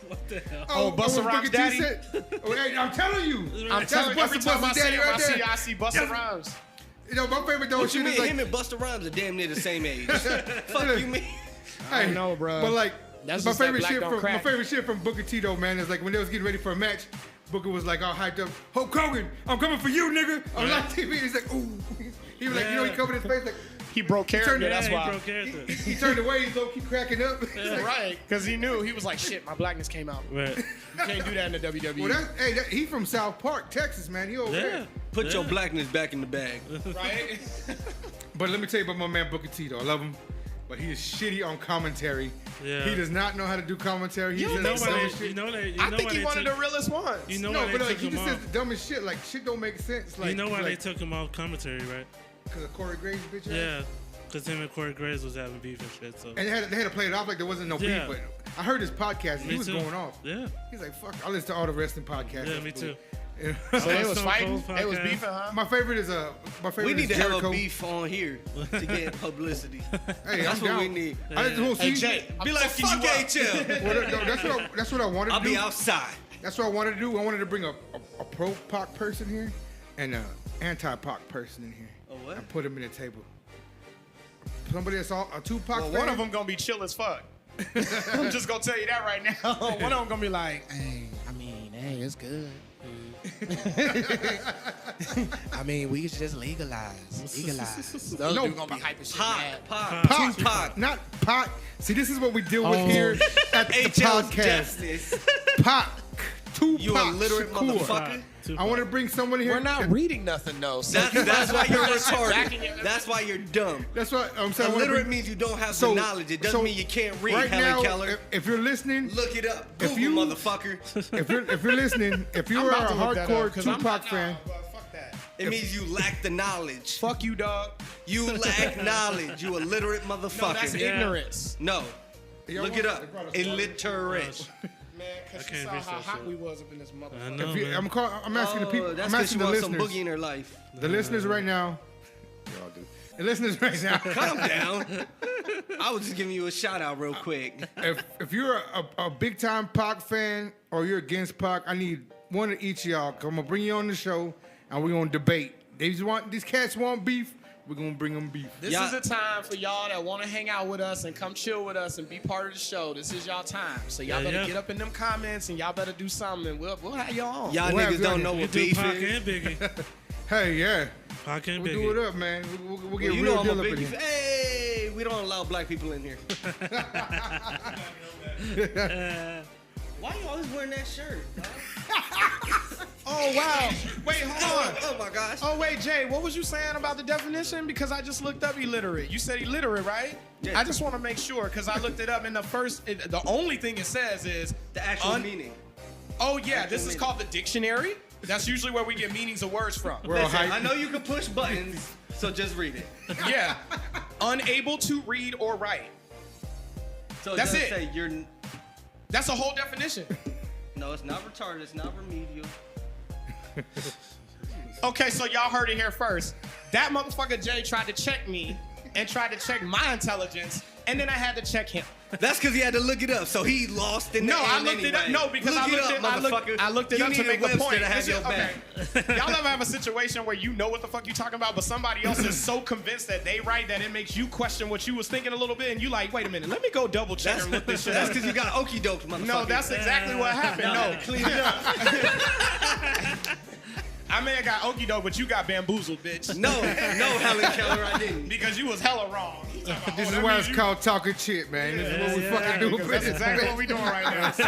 what the hell? Oh, Busta what Rhymes' Booker T daddy? said. Oh, hey, I'm telling you. I'm That's telling you, every Busta time I Busta's see daddy him, right there. I see Busta Rhymes. You know, my favorite though, What she you was mean? like, Him and Busta Rhymes are damn near the same age. Fuck you mean? I know, bro. But like, That's my just that favorite black shit don't from crack. Booker T though, man, is like when they was getting ready for a match, Booker was like all hyped up. Hulk Hogan, I'm coming for you, nigga. On live TV, he's like, ooh. He was like, you know, he covered his face like. He broke character. turned- That's Yeah, why. he broke character. He turned away, he's low key cracking up. Right, because he knew. He was like, shit, my blackness came out. Right. You can't do that in the WWE. Well, he from South Park, Texas, man. He over Yeah. there. Put your blackness back in the bag. Right? But let me tell you about my man Booker T though. I love him, but he is shitty on commentary. Yeah. He does not know how to do commentary. He's You just You know dumb why as they, shit. you know they, you I know think why he they one of took, the realest ones. You know No, why but they like took he him just off. says the dumbest shit. Like shit don't make sense. Like You know why they like, took him off commentary, right? because of Corey Graves, bitch. ass? Yeah. Because him and Corey Graves was having beef and shit. So. And they had to play it off like there wasn't no Yeah. beef. But I heard his podcast. Me He was too. going off. Yeah. He's like, fuck. I listen to all the wrestling podcasts. Yeah, me too. So they was Stone fighting. Cold They was podcast. beefing, huh? My favorite is my favorite We need is to have Jericho. a beef on here to get publicity. Hey, That's I'm what down. we need. I just won't Hey, see. Jay, Be like, fuck HL. Well, no, that's what I wanted to I'll do. be outside. That's what I wanted to do. I wanted to bring a pro Pac person here and a anti Pac person in here. A what? And put them in a table. Somebody that's a Tupac Well, fan. one of them gonna be chill as fuck. I'm just gonna tell you that right now. One of them gonna be like, hey, I mean, hey, it's good. I mean, we should just legalize. Those No, dudes gonna be hyping shit. mad. Pac. Pac, not Pac. See, this is what we deal with here at the HL's podcast. justice. Pac, Tupac, You illiterate Shakur. motherfucker. Tupac. I want to bring someone here. We're not reading nothing though. So That's why you're Backing retarded. it. That's why you're dumb. That's what I'm saying. I wanna Illiterate bring- means you don't have So- the knowledge. It doesn't so mean you can't read, right Helen now, Keller. if you're listening, Look it up. if Google, you- motherfucker. if you're listening, if you I'm are a about to look that up, hardcore 'cause I'm Tupac not- fan, nah, bro, fuck that. It means you lack the knowledge. Fuck you, dog. You lack knowledge. You illiterate No, motherfucker. that's ignorance. No. Y'all Look want- it up. they brought us water. Illiterate. Man, because I she can't saw reach how that hot shit. we was up in this motherfucker. I know, If you- man. I'm asking the people. That's I'm 'cause she asking the wants some listeners. boogie in her life. The listeners right now. Y'all do. The listeners right now. Calm down. I was just giving you a shout out real quick. if you're a big time Pac fan or you're against Pac, I need one of each of y'all. 'Cause I'm gonna bring you on the show and we're gonna debate. These cats want beef. We're gonna bring them beef. This is the time for y'all that want to hang out with us and come chill with us and be part of the show. This is y'all time. So y'all better get up in them comments and y'all better do something. And we'll have y'all on. Y'all What niggas have don't y'all- know You what do beef Pac is. and Biggie. Hey, yeah. Pac and We'll Biggie. do it up, man. We'll get Well, real you know I'm deal a up in Biggie here. fan. Hey, we don't allow black people in here. Why you always wearing that shirt? Dog? Oh, wow. Wait, hold on. Oh my gosh. Oh, wait, Jay, what was you saying about the definition? Because I just looked up illiterate. You said illiterate, right? Yeah. I just want to make sure because I looked it up and the only thing it says is The actual meaning. Oh, yeah, Actual this is meaning. called the dictionary. That's usually where we get meanings of words from. We're all Listen, hyped. I know you can push buttons, so just read it. Yeah. Unable to read or write. So That's just it. say you're. That's a whole definition. No, it's not retarded. It's not remedial. Okay, so y'all heard it here first. That motherfucker Jay tried to check me and tried to check my intelligence, and then I had to check him. That's because he had to look it up, so he lost in the No, I end looked it up. anyway. No, because look I looked it it. up, I motherfucker. looked it You up to needed make a Webster point. to have Listen, your back. okay. Y'all ever have a situation where you know what the fuck you talking about, but somebody else is so convinced that they right that it makes you question what you was thinking a little bit, and you like, wait a minute, let me go double check and look this shit That's up. because you got okey dokes, motherfucker. No, that's exactly what happened. No, Clean it up. I may have got okie doke, but you got bamboozled, bitch. No, Helen Keller, I didn't. Because you was hella wrong. This is why it's called talking shit, man. This is what we fucking do. Because that's exactly what we doing right now. So,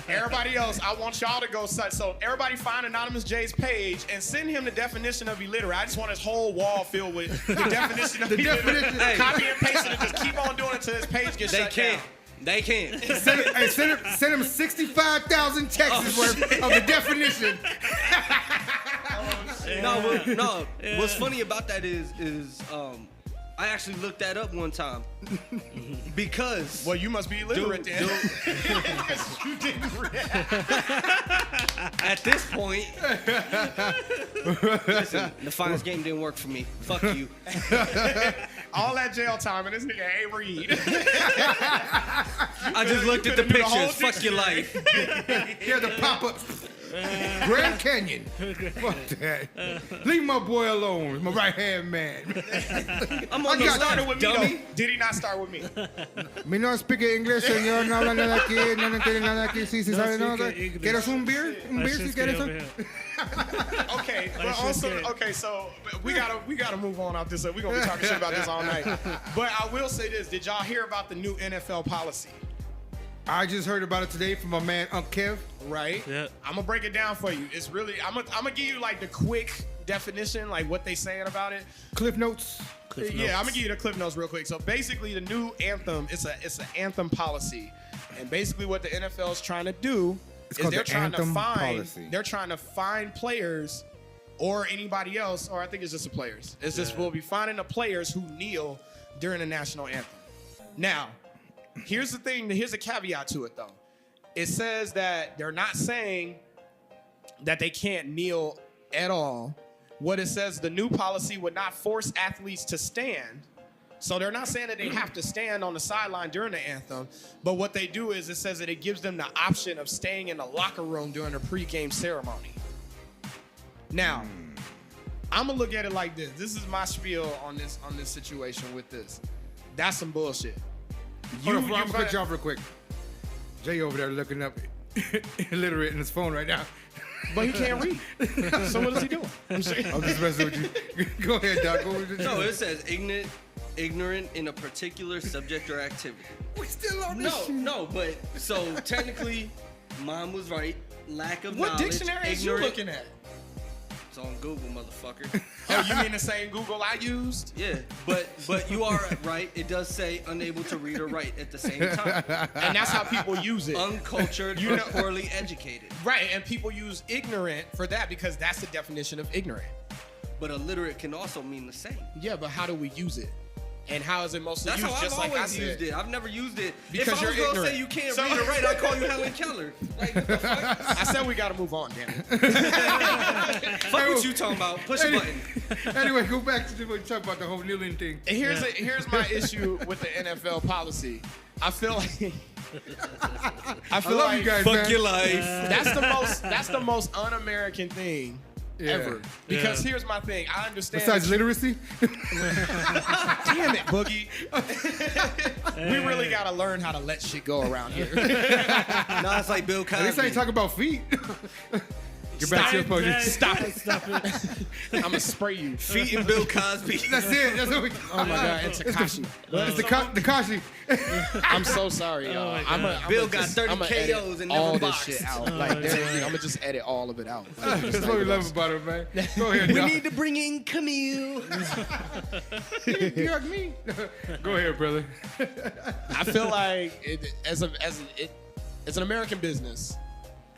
everybody else, I want y'all to go. So everybody find Anonymous J's page and send him the definition of illiterate. I just want his whole wall filled with the definition of illiterate. definition. Hey. Copy and paste it and just keep on doing it until his page gets They shut can't. down. They can't. Send him 65,000 texts worth of the definition. No. What's funny about that is I actually looked that up one time because Well, you must be illiterate then. Because you didn't read. at this point, listen, the finals game didn't work for me. Fuck you. All that jail time and this nigga ain't read. I just looked at the could've knew the whole pictures. Fuck your life. Yeah, the pop-up. Grand Canyon. Fuck that. Leave my boy alone. He's my right-hand man. I'm I on the got Started left, with me dummy. though. Did he not start with me? Me no speak English, señor. No habla nada aquí. No entiende nada aquí. Sí, sí, No sabe nada. speak English. ¿Quieres un beer? Un beer si quieres. Okay, but Like also shit. okay, so we gotta move on off this. We're gonna be talking shit about this all night. But I will say this: did y'all hear about the new NFL policy? I just heard about it today from my man Unc Kev. Right? Yeah. I'm gonna break it down for you. It's really I'm gonna give you like the quick definition, like what they saying about it. Cliff Notes. Yeah, I'm gonna give you the clip notes real quick. So basically, the new anthem it's an anthem policy, and basically what the NFL is trying to do It's is called they're the trying to anthem find policy. they're trying to find players or anybody else, or I think it's just the players. It's just we'll be finding the players who kneel during the national anthem. Now, here's the thing. Here's a caveat to it though. It says that they're not saying that they can't kneel at all. What it says, the new policy would not force athletes to stand. So they're not saying that they have to stand on the sideline during the anthem. But what they do is it says that it gives them the option of staying in the locker room during the pregame ceremony. Now, I'm gonna look at it like this. This is my spiel on this situation with this. That's some bullshit. Hold on, I'm gonna cut you off real quick. Jay over there looking up illiterate in his phone right now. But he can't read. So what is he doing? I'm just messing with you. Go ahead, Doc. Go with No, it says ignorant in a particular subject or activity. we still on this shit. No, but so technically, mom was right. Lack of What knowledge. dictionary is you ignorant. looking at? It's on Google, motherfucker. Oh, you mean the same Google I used? Yeah, but you are right. It does say unable to read or write at the same time. And that's how people use it. Uncultured You or know- poorly educated. Right, and people use ignorant for that because that's the definition of ignorant. But illiterate can also mean the same. Yeah, but how do we use it? And how is it mostly That's used? how I've Just like I always said. used it. I've never used it. Because if I you're was gonna ignorant. say you can't So- read or write, I'd call you Helen Keller. Like, what the fuck? I said we gotta move on, damn it. Fuck what you talking about. Push a button. Anyway, go back to what you talk about the whole kneeling thing. And here's my issue with the NFL policy. I feel like I love you guys, Fuck man. your life. that's the most un-American thing ever. Because here's my thing. I understand. Besides literacy, Damn it, Boogie. We really gotta learn how to let shit go around here. Nah, it's like Bill at least I Cosby. ain't talking about feet. Get back to your podium. Stop it. Stop it. I'm gonna spray you. Feet and Bill Cosby. That's it. That's what we. Oh my god, and Takashi. It's the Kashi. I'm so sorry, y'all. my I'm God. Bill got 30 KOs and never all this boxed. shit out. Like, I'm gonna just edit all of it out. That's what we love about it, man. Go ahead, We dog. need to bring in Camille. You like me. Go ahead, brother. I feel like it's an American business,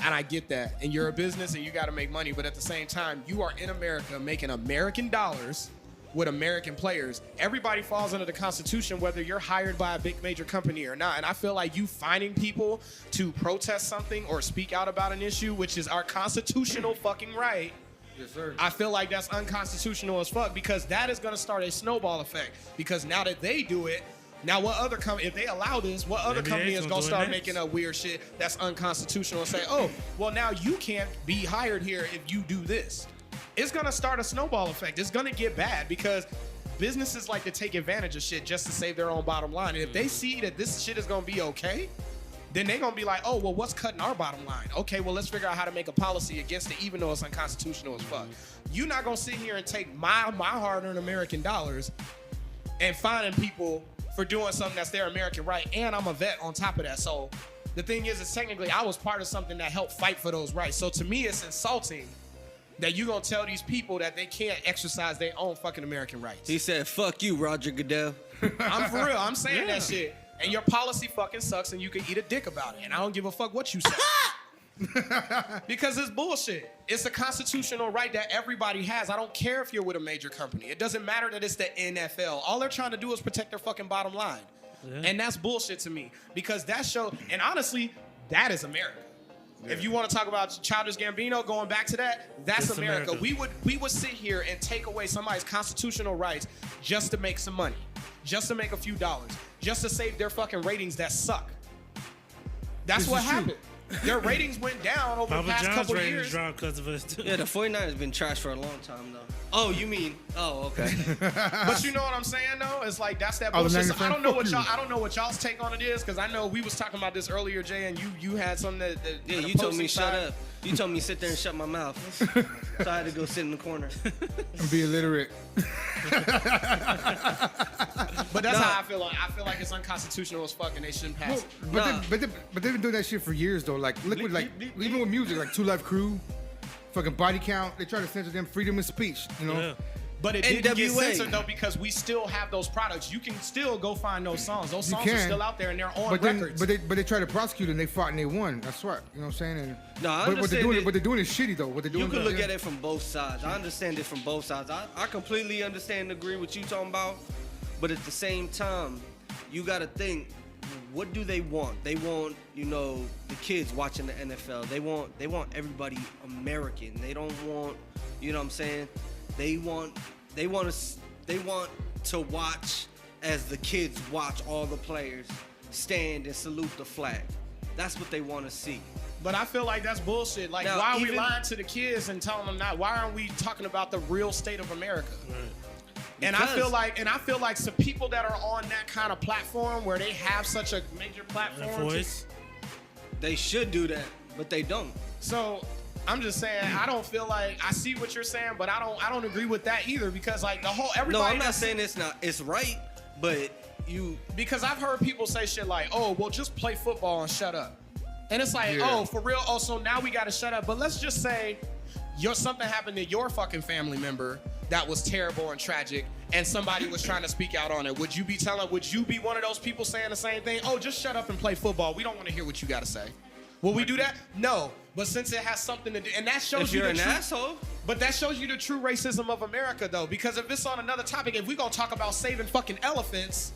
and I get that. And you're a business, and you got to make money. But at the same time, you are in America making American dollars with American players. Everybody falls under the Constitution, whether you're hired by a big major company or not. And I feel like you finding people to protest something or speak out about an issue, which is our constitutional fucking right. Yes, sir. I feel like that's unconstitutional as fuck, because that is going to start a snowball effect. Because now that they do it, now what other company, if they allow this, what other NBA company is gonna going to do it start next. making a weird shit that's unconstitutional and say, oh, well, now you can't be hired here if you do this. It's going to start a snowball effect. It's going to get bad because businesses like to take advantage of shit just to save their own bottom line. And if they see that this shit is going to be okay, then they're going to be like, oh, well, what's cutting our bottom line? Okay, well, let's figure out how to make a policy against it, even though it's unconstitutional as fuck. You're not going to sit here and take my hard-earned American dollars and finding people for doing something that's their American right, and I'm a vet on top of that. So the thing is technically I was part of something that helped fight for those rights. So to me, it's insulting that you're going to tell these people that they can't exercise their own fucking American rights. He said, fuck you, Roger Goodell. I'm for real. I'm saying that shit. And your policy fucking sucks, and you can eat a dick about it. And I don't give a fuck what you say. Because it's bullshit. It's a constitutional right that everybody has. I don't care if you're with a major company. It doesn't matter that it's the NFL. All they're trying to do is protect their fucking bottom line. Yeah. And that's bullshit to me. Because that show, and honestly, that is America. Yeah. If you want to talk about Childish Gambino, going back to that, that's It's America. America. We would sit here and take away somebody's constitutional rights just to make some money, just to make a few dollars, just to save their fucking ratings that suck. That's This what is true. happened. Their ratings went down over Papa the past John's couple ratings years. dropped because of us too. Yeah, the 49ers been trash for a long time, though. Oh, you mean? Oh, okay. But you know what I'm saying, though? It's like that's that Oh, the bullshit. Niners So I fan, don't know fuck what you. y'all. I don't know what y'all's take on it is, because I know we was talking about this earlier, Jay, and you had something that Yeah, on the you told me posting shut side. up. You told me sit there and shut my mouth. So I had to go sit in the corner. And be illiterate. But that's Nah. how I feel. Like I feel like it's unconstitutional as fuck, and they shouldn't pass Well, it. but they've been doing that shit for years though. Like look with even with music, like 2 Live Crew, fucking Body Count. They try to censor them freedom of speech. You know. Yeah. But it didn't get NWA. censored though, because we still have those products. You can still go find those songs. Those You songs are can. still out there, and they're on But then, records. but they try to prosecute and they fought and they won. That's right. You know what I'm saying? And, No, I but what they're understand doing, it. what they're doing is shitty though. What they're doing. You can look at it from both sides. I understand it from both sides. I completely understand and agree with you talking about. But at the same time, you got to think, what do they want? They want, the kids watching the NFL. They want everybody American. They don't want, you know what I'm saying? They want to watch as the kids watch all the players stand and salute the flag. That's what they want to see. But I feel like that's bullshit. Like, Now, why are we even- lying to the kids and telling them not? Why aren't we talking about the real state of America? Right. And I Because- feel like some people that are on that kind of platform where they have such a major Their platform. voice. They should do that, but they don't. So I'm just saying, I don't feel like I see what you're saying, but I don't agree with that either, because like the whole No, everybody. I'm not that's- saying it's right, but because I've heard people say shit like, "Oh, well, just play football and shut up," and it's like, Yeah. "Oh, for real? Oh, so now we got to shut up?" But let's just say something happened to your fucking family member that was terrible and tragic, and somebody was trying to speak out on it. Would you be one of those people saying the same thing? Oh, just shut up and play football. We don't want to hear what you got to say. Will we do that? No. But since it has something to do, and that shows If you you're the an true, asshole. but that shows you the true racism of America, though. Because if it's on another topic, if we're gonna talk about saving fucking elephants,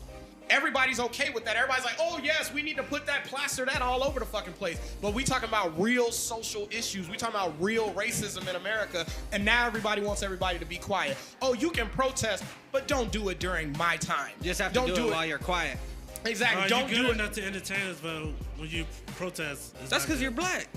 everybody's okay with that. Everybody's like, oh yes, we need to put that, plaster that all over the fucking place. But we talking about real social issues. We talking about real racism in America, and now everybody wants everybody to be quiet. Oh, you can protest, but don't do it during my time. You just have to don't do it while you're quiet. Exactly. Don't you're do good it. enough to entertain us, but when you protest, That's because you're black.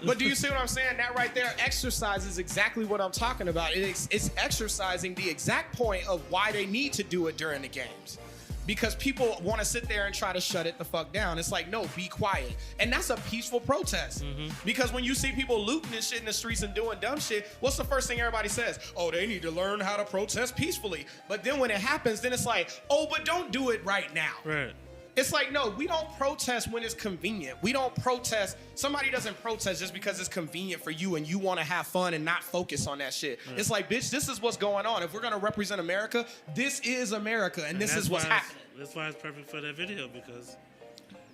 But do you see what I'm saying? That right there exercises exactly what I'm talking about. It's exercising the exact point of why they need to do it during the games. Because people want to sit there and try to shut it the fuck down. It's like, no, be quiet. And that's a peaceful protest. Because when you see people looting and shit in the streets and doing dumb shit, what's the first thing everybody says? Oh, they need to learn how to protest peacefully. But then when it happens, then it's like, oh, but don't do it right now. Right. It's like, no, we don't protest when it's convenient. We don't protest. Somebody doesn't protest just because it's convenient for you and you want to have fun and not focus on that shit. It's like, bitch, this is what's going on. If we're going to represent America, this is America, and this is what's happening. That's why it's perfect for that video, because...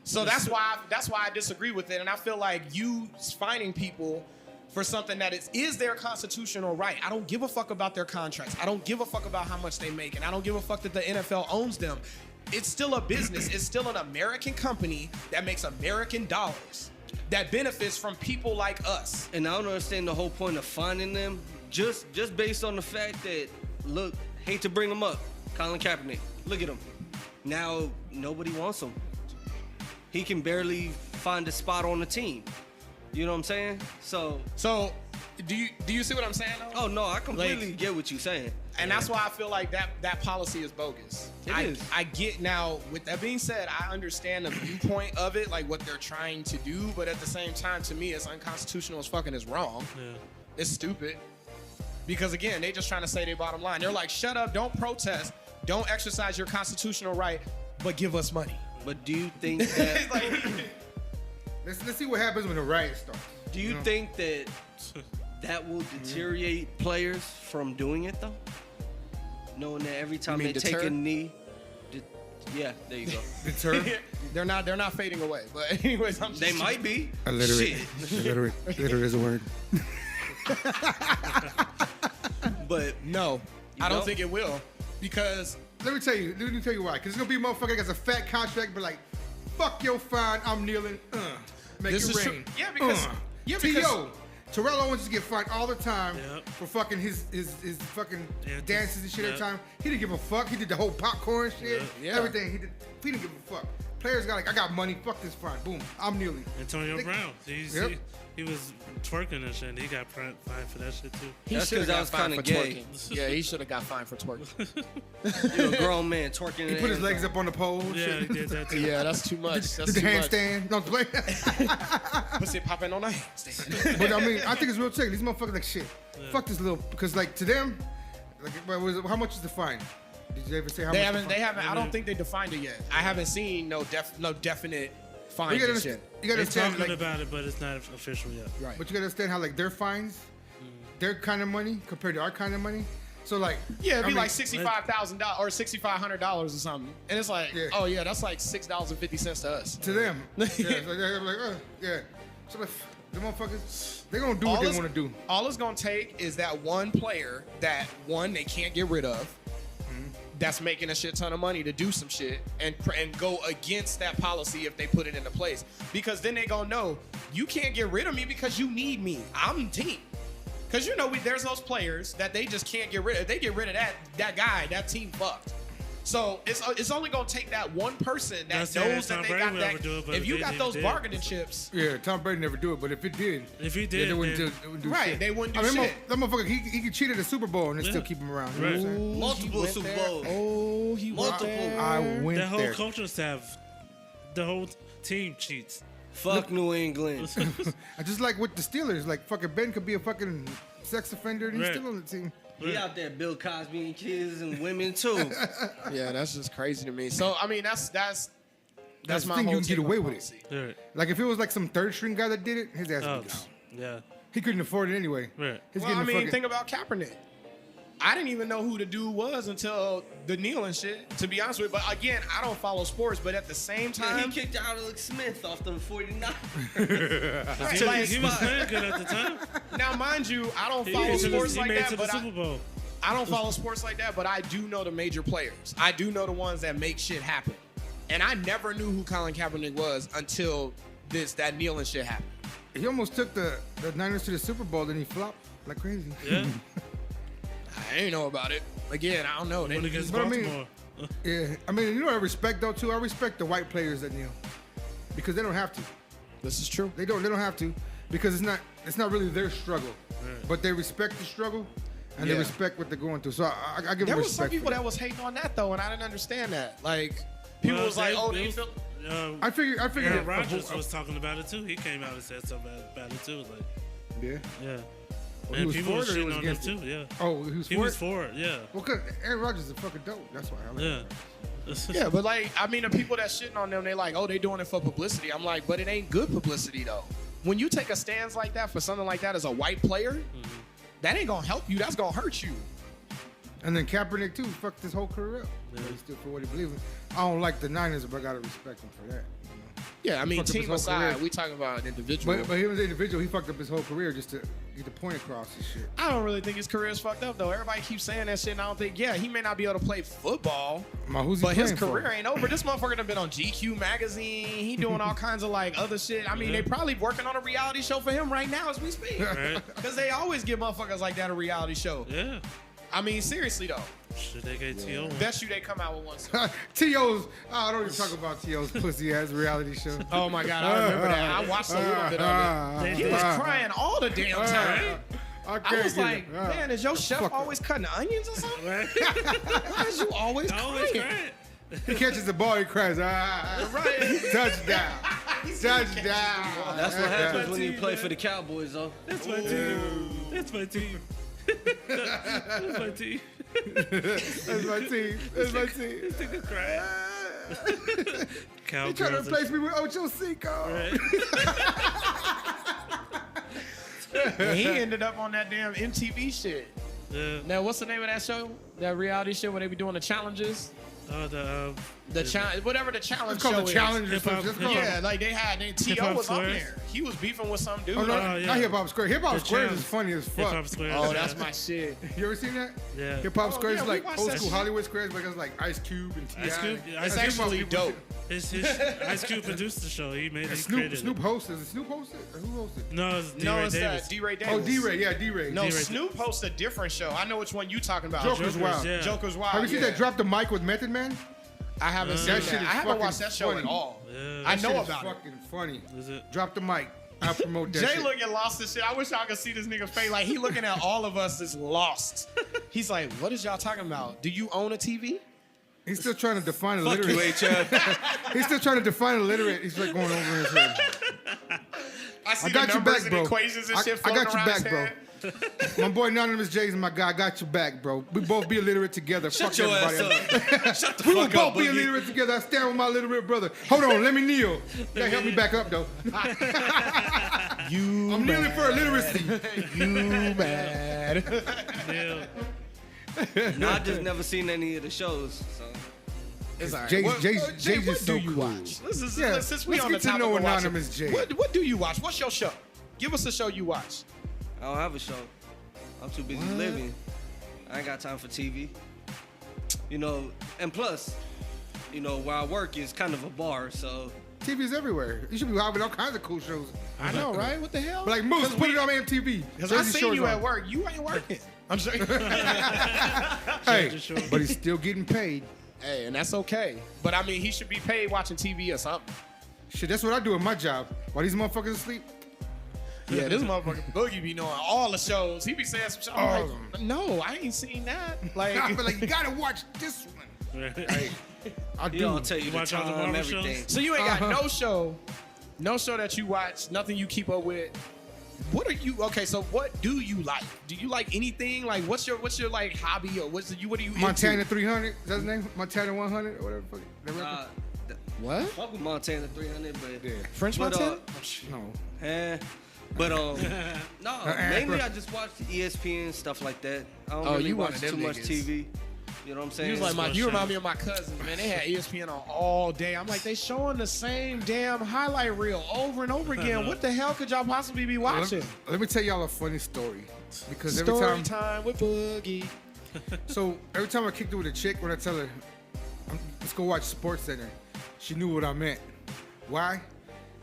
So that's why I disagree with it, and I feel like you finding people for something that is their constitutional right. I don't give a fuck about their contracts. I don't give a fuck about how much they make, and I don't give a fuck that the NFL owns them. It's still a business. It's still an American company that makes American dollars that benefits from people like us. And I don't understand the whole point of finding them just based on the fact that, look, hate to bring him up, Colin Kaepernick. Look at him. Now nobody wants him. He can barely find a spot on the team. You know what I'm saying? So do you see what I'm saying though? Oh no, I completely get what you're saying. And that's why I feel like that policy is bogus. It is. I get now, with that being said, I understand the viewpoint of it, like what they're trying to do, but at the same time, to me, it's unconstitutional as fucking is wrong. Yeah. It's stupid. Because again, they just trying to say their bottom line. They're like, shut up, don't protest, don't exercise your constitutional right, but give us money. But do you think that Like, Let's see what happens when the riot starts. do you think that will deteriorate players from doing it though? Knowing that every time mean they take deter? a knee, yeah, there you go. Deter? they're not fading away. But anyways, I'm just They might be. Illiterate. Shit. Illiterate is a word. But No, You I don't don't? think it will. Because Let me tell you why. Because there's gonna be a motherfucker that has a fat contract, but like, fuck your fine, I'm kneeling. Make This it is true. rain. Yeah, because- because- T.O. Terrell Owens to get fined all the time Yep. for fucking his fucking Dances. dances and shit every Yep. time. He didn't give a fuck. He did the whole popcorn shit, Yeah. everything. He didn't give a fuck. Players got like, I got money. Fuck this fine. Boom. I'm kneeling. Antonio They- Brown. He was twerking and shit, and he got fined for that shit too. he That's should have 'cause that got was fined kinda for gay. twerking. Yeah, he should have got fined for twerking. you're a grown man twerking. He put his legs up on the pole. Yeah, shit. he did that too. Yeah, that's too much. Did That's the too much. handstand? No, play. Pussy popping on a handstand. But I mean, I think it's real sick. These motherfuckers like shit. Fuck this little, because like to them, like, how much is the fine? Did you ever say how They much? haven't. the They fine? haven't. I don't think they defined it yet. I haven't seen no definite fines You gotta and shit. understand. You gotta They're understand, talking like, about it, but it's not official yet. Right. but you gotta understand how like their fines, their kind of money compared to our kind of money. So like, Yeah, it'd I be mean, like $65,000 or $6,500 or something, and it's like, Yeah. oh yeah, that's like $6.50 to us. to them. Yeah, so they're like, yeah. So like, the motherfuckers, they gonna do what they want to do. All it's gonna take is that one player that they can't get rid of. That's making a shit ton of money to do some shit and go against that policy if they put it into place. Because then they gonna know you can't get rid of me because you need me. I'm the team. Because you know there's those players that they just can't get rid of. If they get rid of that guy, that team fucked. So it's only gonna take that one person that Not saying knows that Tom they Brady got would that. ever do it, but If you if got they those did. bargaining chips, Yeah, Tom Brady never do it, but if it did, If he yeah, did, they wouldn't then- do right? shit. They wouldn't do I mean, shit. that motherfucker, he could cheat at a Super Bowl and they Yeah. still keep him around. You know what I'm Right. saying? Multiple went Super there. Bowls. Oh, he went Multiple. there. I went the whole there. coaching staff, the whole team cheats. Fuck New England. I just like with the Steelers, like fucking Ben could be a fucking sex offender and he's Right. still on the team. He out there Bill Cosby and kids and women too. Yeah, that's just crazy to me. So I mean, that's That's my the whole thing, you can take get on away with policy. it. Right. Like if it was like some third string guy that did it, his ass Oh, would be gone. yeah. He couldn't afford it anyway. Right. He's Well, I getting mean, fucking, think about Kaepernick. I didn't even know who the dude was until the kneeling shit, to be honest with you. But again, I don't follow sports, but at the same Yeah, time, he kicked Alex Smith off the 49. right, like, He was playing good at the time. now mind you, I don't He follow made it to the- sports he like made it that, to the but Super Bowl. I don't follow sports like that, but I do know the major players. I do know the ones that make shit happen. And I never knew who Colin Kaepernick was until that kneeling shit happened. He almost took the Niners to the Super Bowl, then he flopped like crazy. Yeah. I ain't know about it. Again, I don't know. Went against But I mean- Baltimore. Yeah, I mean, you know what I respect though too. I respect the white players that kneel because they don't have to. This is true. They don't have to because it's not really their struggle, but they respect the struggle and Yeah. they respect what they're going through. So I give There them was some respect. people for that was hating on that though, and I didn't understand that. Like, people Well, was like, "Oh, they they was- feel." I figured Aaron that- Rodgers was talking about it too. He came out and said something about it too. Like, yeah. yeah. Well, he And was people for were it or he shitting was on him against too. it? Yeah. Oh, he was He for was it? for it. Yeah. Well, cause Aaron Rodgers is fucking dope. That's why I like Yeah. Aaron Rodgers. Yeah, but like, I mean, the people that shitting on them, they like, "Oh, they doing it for publicity." I'm like, but it ain't good publicity though. When you take a stance like that for something like that as a white player, that ain't gonna help you. That's gonna hurt you. And then Kaepernick too fucked his whole career up. Yeah. He stood for what he believed in. I don't like the Niners, but I gotta respect him for that. You know? Yeah, I mean, Fucked up his team whole aside, career. we talking about an individual. But he was an individual. He fucked up his whole career just to get the point across and shit. I don't really think his career is fucked up though. Everybody keeps saying that shit, and I don't think. Yeah, he may not be able to play football, Who's he but his playing for? career ain't over. This motherfucker done been on GQ magazine. He doing all kinds of like other shit. I mean, they probably working on a reality show for him right now as we speak. Right. Because they always give motherfuckers like that a reality show. Yeah. I mean, seriously though. Should they get T.O. one? Bet you they come out with one. Soon. T.O.'s. I don't even talk about T.O.'s pussy ass reality show. Oh my god, I remember that. I watched a little bit of it. He was crying all the damn time. I was like, man, is your chef always cutting onions or something? Right? Why is you always Always crying? great. He catches the ball, he cries. Right. Touchdown. Touchdown. That's what happens when you play for the Cowboys, though. That's my team. That's my team. That's my team. That's my team. That's my team. This nigga crying. He trying to Cowgirls. replace me with Ocho Cinco. Right? And he ended up on that damn MTV shit. Yeah. Now, what's the name of that show? That reality show where they be doing the challenges? The challenge, whatever the challenge It's called show the is. challenge or Hip-hop, something. It's hip-hop. called- Yeah, like T.O. Hip-Hop was up Squares. there. He was beefing with some dude. Oh, no, Oh, yeah. not Hip Hop Square. Hip Hop The Square is challenge. funny as Hip fuck. Hop Squares. Oh, yeah. that's my shit. You ever seen that? Yeah. Hip Hop Oh, Squares yeah, is we like watched old that school shit. Hollywood Squares, but it's like Ice Cube and T.I. Ice Cube. That's Ice It's hip-hop actually people. dope. His Ice Cube produced the show. He made it. And He created Snoop it. hosted. Is it Snoop hosted? Or who hosted? No, it's D. No, Ray it's Davis. that D-Ray Davis. Oh, D-Ray. Yeah, D-Ray. No, D-Ray. Snoop hosts a different show. I know which one you talking about. Joker's Wild. Yeah. Joker's Wild. Have you seen yeah. that Drop the Mic with Method Man? I haven't seen That that. shit is I haven't fucking watched that show funny. at all. Yeah. I That know shit is about it. fucking funny. Is it? Drop the mic. I'll promote that Jay shit. looking lost and shit. I wish y'all could see this nigga face. Like, he looking at all of us as lost. He's like, what is y'all talking about? Do you own a TV? He's still trying to define Fuck you, illiterate. HL. He's still trying to define illiterate. He's like going over his head. I see I got the your numbers back, and bro. equations and I shit got floating your around his back, bro. head. My boy Anonymous Jay's my guy. I got your back, bro. We both be illiterate together. Shut Fuck your ass everybody up. Shut the We will fuck up, both be Boogie. illiterate together. I stand with my illiterate brother. Hold on, let me kneel. Yeah, help me back up, though. You I'm kneeling for illiteracy. You mad. Yeah. No, I just never seen any of the shows. So It's all right. Jay- What- Jay- Jay, Jay what just do so you cool. watch? Yeah, Since we let's on the get to topic know of watching, Anonymous Jay. What do you watch? What's your show? Give us a show you watch. I don't have a show. I'm too busy living. I ain't got time for TV. You know, and plus, you know, where I work is kind of a bar, so TV's everywhere. You should be having all kinds of cool shows. I know, right? What the hell? But like Moose, put it on MTV. Because I seen you at work. You ain't working. I'm sure. Hey, Show. but he's still getting paid. Hey, and that's okay. But I mean, he should be paid watching TV or something. Shit, that's what I do in my job. While these motherfuckers asleep. Yeah, this motherfucker Boogie be knowing all the shows. He be saying some shit. I'm All like, of no, I ain't seen that. Like, I feel like you gotta watch this one. Right. Hey, I he do. don't tell you You the watch all the time, Marvel everything. shows? so you ain't got no show that you watch, nothing you keep up with. What are you? Okay, so what do you like? Do you like anything? Like, what's your like hobby or what are you Montana into? 300. Is that his name? Montana 100 or whatever. the fuck that record? What? Fuck with Montana 300, but Yeah. French but, Montana? No. But no, mainly I just watch ESPN stuff like that. I don't really you one watch of them too much niggas. TV. You know what I'm saying? You was like you remind me of my cousins, man. They had ESPN on all day. I'm like, they showing the same damn highlight reel over and over again. What the hell could y'all possibly be watching? Let me tell y'all a funny story. Because every Story time, time with Boogie. so every time I kicked it with a chick, when I tell her, let's go watch Sports Center, she knew what I meant. Why?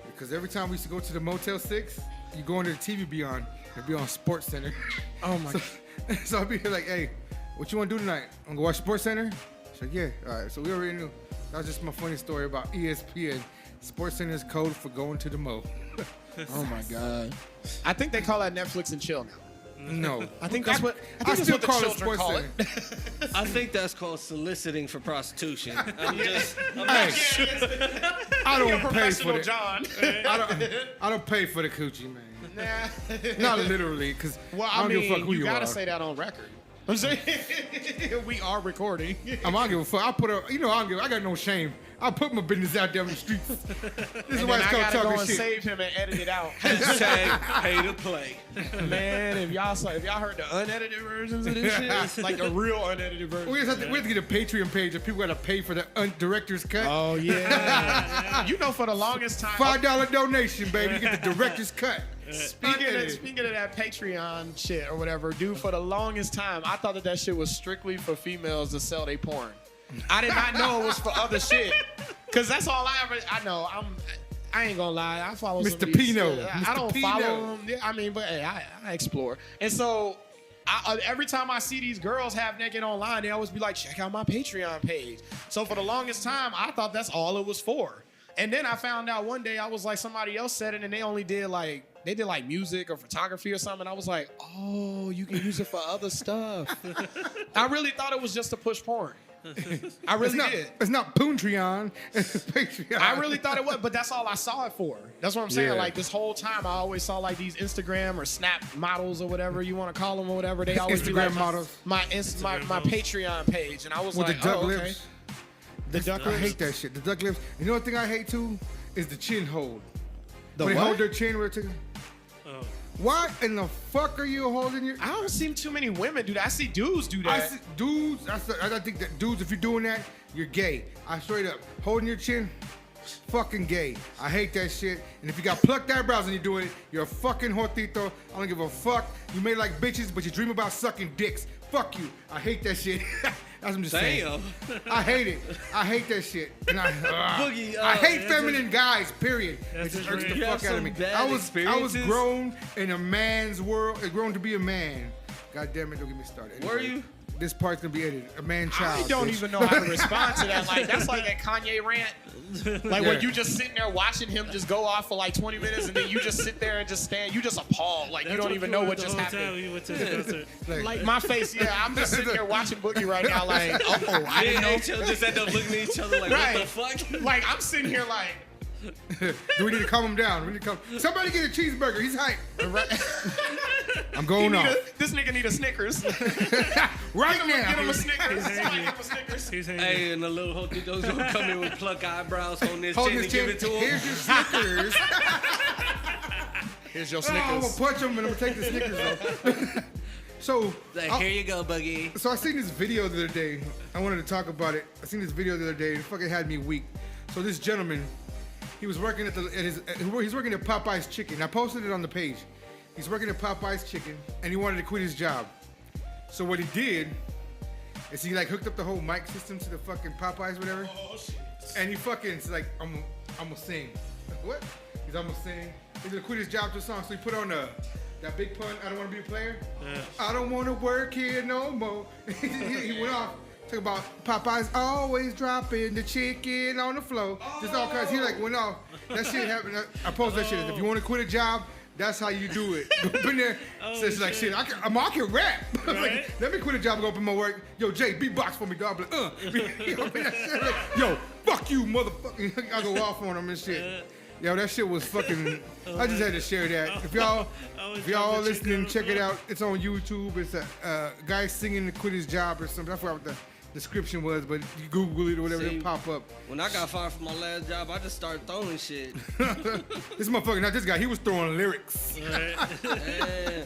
Because every time we used to go to the Motel 6, you go into the TV be on, it'd be on Sports Center. Oh my. So I'd be like, hey, what you want to do tonight? I'm going to watch Sports Center? She's like, yeah. All right, so we already knew. That was just my funny story about ESPN. Sports Center is code for going to the Mo. Oh my God. I think they call that Netflix and chill now. No. I think that's what I still what the call it children Sports call Center. it. I think that's called soliciting for prostitution. I'm Hey, You're I a don't pay for professional it. John. I don't pay for the coochie, man. Nah. Not literally, because Well, I don't give a fuck who you you gotta are. say that on record. I'm saying we are recording. I don't give a fuck. I put a, I got no shame. I put my business out there on the streets. This is And why then it's I called gotta go talking and shit. save him and edit it out. Hashtag pay to play. Man, if y'all heard the unedited versions of this shit, it's like the real unedited version. We have to get a Patreon page if people got to pay for the director's cut. Oh yeah. You know, for the longest time. $5 donation, baby. You get the director's cut. Speaking of that Patreon shit or whatever, dude, for the longest time, I thought that shit was strictly for females to sell their porn. I did not know it was for other shit. Cause that's all I know. I ain't gonna lie. I follow Mr. some of these- Pino. I Mr. don't Pino. follow them. Yeah, I mean, but hey, I explore. And so every time I see these girls have naked online, they always be like, check out my Patreon page. So for the longest time, I thought that's all it was for. And then I found out one day I was like, somebody else said it, and they only did like music or photography or something. I was like, oh, you can use it for other stuff. I really thought it was just to push porn. I really did. It's not Patreon. It's Patreon. I really thought it was, but that's all I saw it for. That's what I'm saying. Yeah. Like this whole time, I always saw like these Instagram or Snap models or whatever you want to call them or whatever. They always be Instagram like models. my Patreon page, and I was With like, the duck oh, okay. lips. The duck I lips. hate that shit. The duck lips. You know what thing I hate too? Is the chin hold. The when they what? hold their chin with it. Oh. What in the fuck are you holding your? I don't see too many women do that. I see dudes do I that. see, dudes, I think that dudes, if you're doing that, you're gay. I straight up holding your chin, fucking gay. I hate that shit. And if you got plucked eyebrows and you're doing it, you're a fucking hortito. I don't give a fuck. You may like bitches, but you dream about sucking dicks. Fuck you. I hate that shit. That's what I'm just saying. Damn. I hate it. I hate that shit. And Boogie, I hate that's feminine guys. Period. It that's just just irks the real. You have fuck out of me. some bad I was experiences? grown in a man's world. Grown to be a man. God damn it! Don't get me started. Were Anyway, you? This part's gonna be edited. A man child. I don't bitch. even know how to respond to that. Like that's like that Kanye rant. Like Yeah. when you just sitting there watching him just go off for like 20 minutes, and then you just sit there and just stand. You just appalled. Like you That's don't even know what just happened. We went to the concert. Like my face, yeah. I'm just sitting here watching Boogie right now. Like, oh, I Me didn't and know. HL just end up looking at each other like, Right. what the fuck? Like I'm sitting here like. Do we need to calm him down? We need to calm. Somebody get a cheeseburger. He's hype. I'm He going need off this nigga need a Snickers. right Get now. him a Snickers. Somebody get him a Snickers. He's hanging. Hey, and the little hotito's gonna come in with pluck eyebrows on this Hold chin his and give chin. it to him. Here's your Snickers. Here's your Oh, I'm Snickers. gonna punch him and I'm gonna take the Snickers off. So, Like, I- here you go, Boogie. so I seen this video the other day. I wanted to talk about it. I seen this video the other day. It fucking had me weak. So this gentleman, he was working he's working at Popeye's Chicken. I posted it on the page. He's working at Popeye's Chicken and he wanted to quit his job. So what he did is he like hooked up the whole mic system to the fucking Popeyes, whatever. Oh shit. And he fucking is like, I'm gonna sing. What? I'm gonna sing. He's gonna quit his job to a song. So he put on that big pun, I don't wanna be a player. Yeah. I don't wanna work here no more. he went off. Talk about Popeyes always dropping the chicken on the floor. Just all kinds. He like went off. That shit happened. I posted that shit. If you wanna quit a job, that's how you do it. Go up in there. So it's like shit. I can rap. Right? Like, let me quit a job and go up in my work. Yo, Jay, beatbox for me, dog. Like, you know, that shit, like, yo, fuck you, motherfucker. I go off on him and shit. Yo, that shit was fucking. I just had to share that. If y'all listening, check it out. It's on YouTube. It's a guy singing to quit his job or something. I forgot what description was, but you Google it or whatever, See, it'll pop up. When I got fired from my last job, I just started throwing shit. This motherfucker, not this guy, he was throwing lyrics. Yeah.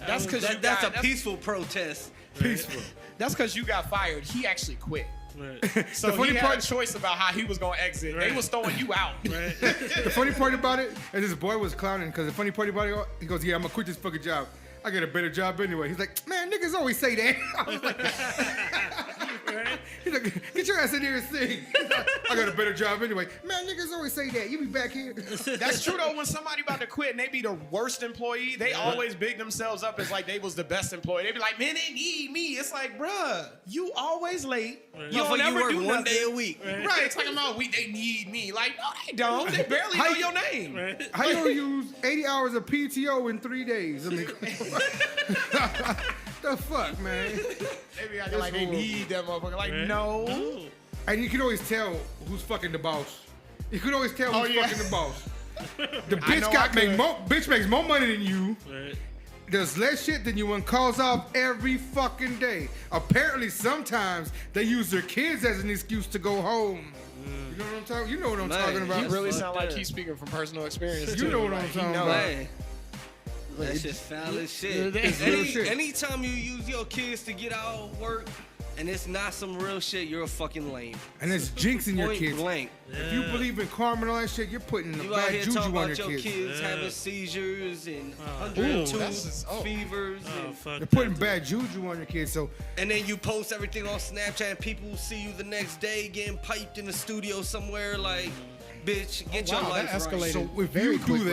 That's because That's a peaceful protest. Peaceful. That's because you got fired. He actually quit. Right. So The funny he had part- a choice about how he was gonna exit. They Right. was throwing you out. Right. The funny part about it is this boy was clowning because the funny part about it, he goes, yeah, I'm gonna quit this fucking job. I get a better job anyway. He's like, man, niggas always say that. I was like, he's like, get your ass in here and sing. He's like, I got a better job anyway. Man, niggas always say that. You be back here. That's true though. When somebody about to quit and they be the worst employee, they always big themselves up as like they was the best employee. They be like, man, they need me. It's like, bruh, you always late. Right. You don't Motherfucker, never you work do one nothing. day a week. Right, talking about they need me. Like, no, they don't. They barely know your name. Right. How you gonna use 80 hours of PTO in 3 days? I mean, the fuck, man? They be acting like they horrible. need that motherfucker. Like, Right. no. No. And you can always tell who's fucking the boss. You can always tell who's yeah. fucking the boss. The I know bitch makes more money than you. Right. Does less shit than you and calls off every fucking day. Apparently, sometimes they use their kids as an excuse to go home. You know what I'm talking? You know what I'm Man, talking He about. Yes. really fuck sound like that. he's speaking from personal experience. You too. know what Like, I'm he talking know. about. Man, that's just foul as shit. It's real shit. Anytime you use your kids to get out of work and it's not some real shit, you're a fucking lame. And it's jinxing your Point kids. blank. If you believe in karma and all that shit, you're putting the You out bad here juju talking on your about your kids. kids Yeah. having seizures and Oh. 102 Ooh, that's just- oh. fevers. Oh, And, fuck. They're putting that. bad juju on your kids. So and then you post everything on Snapchat and people see you the next day getting piped in the studio somewhere like, bitch, get your wow, life that right. escalated. So if Very you do quickly.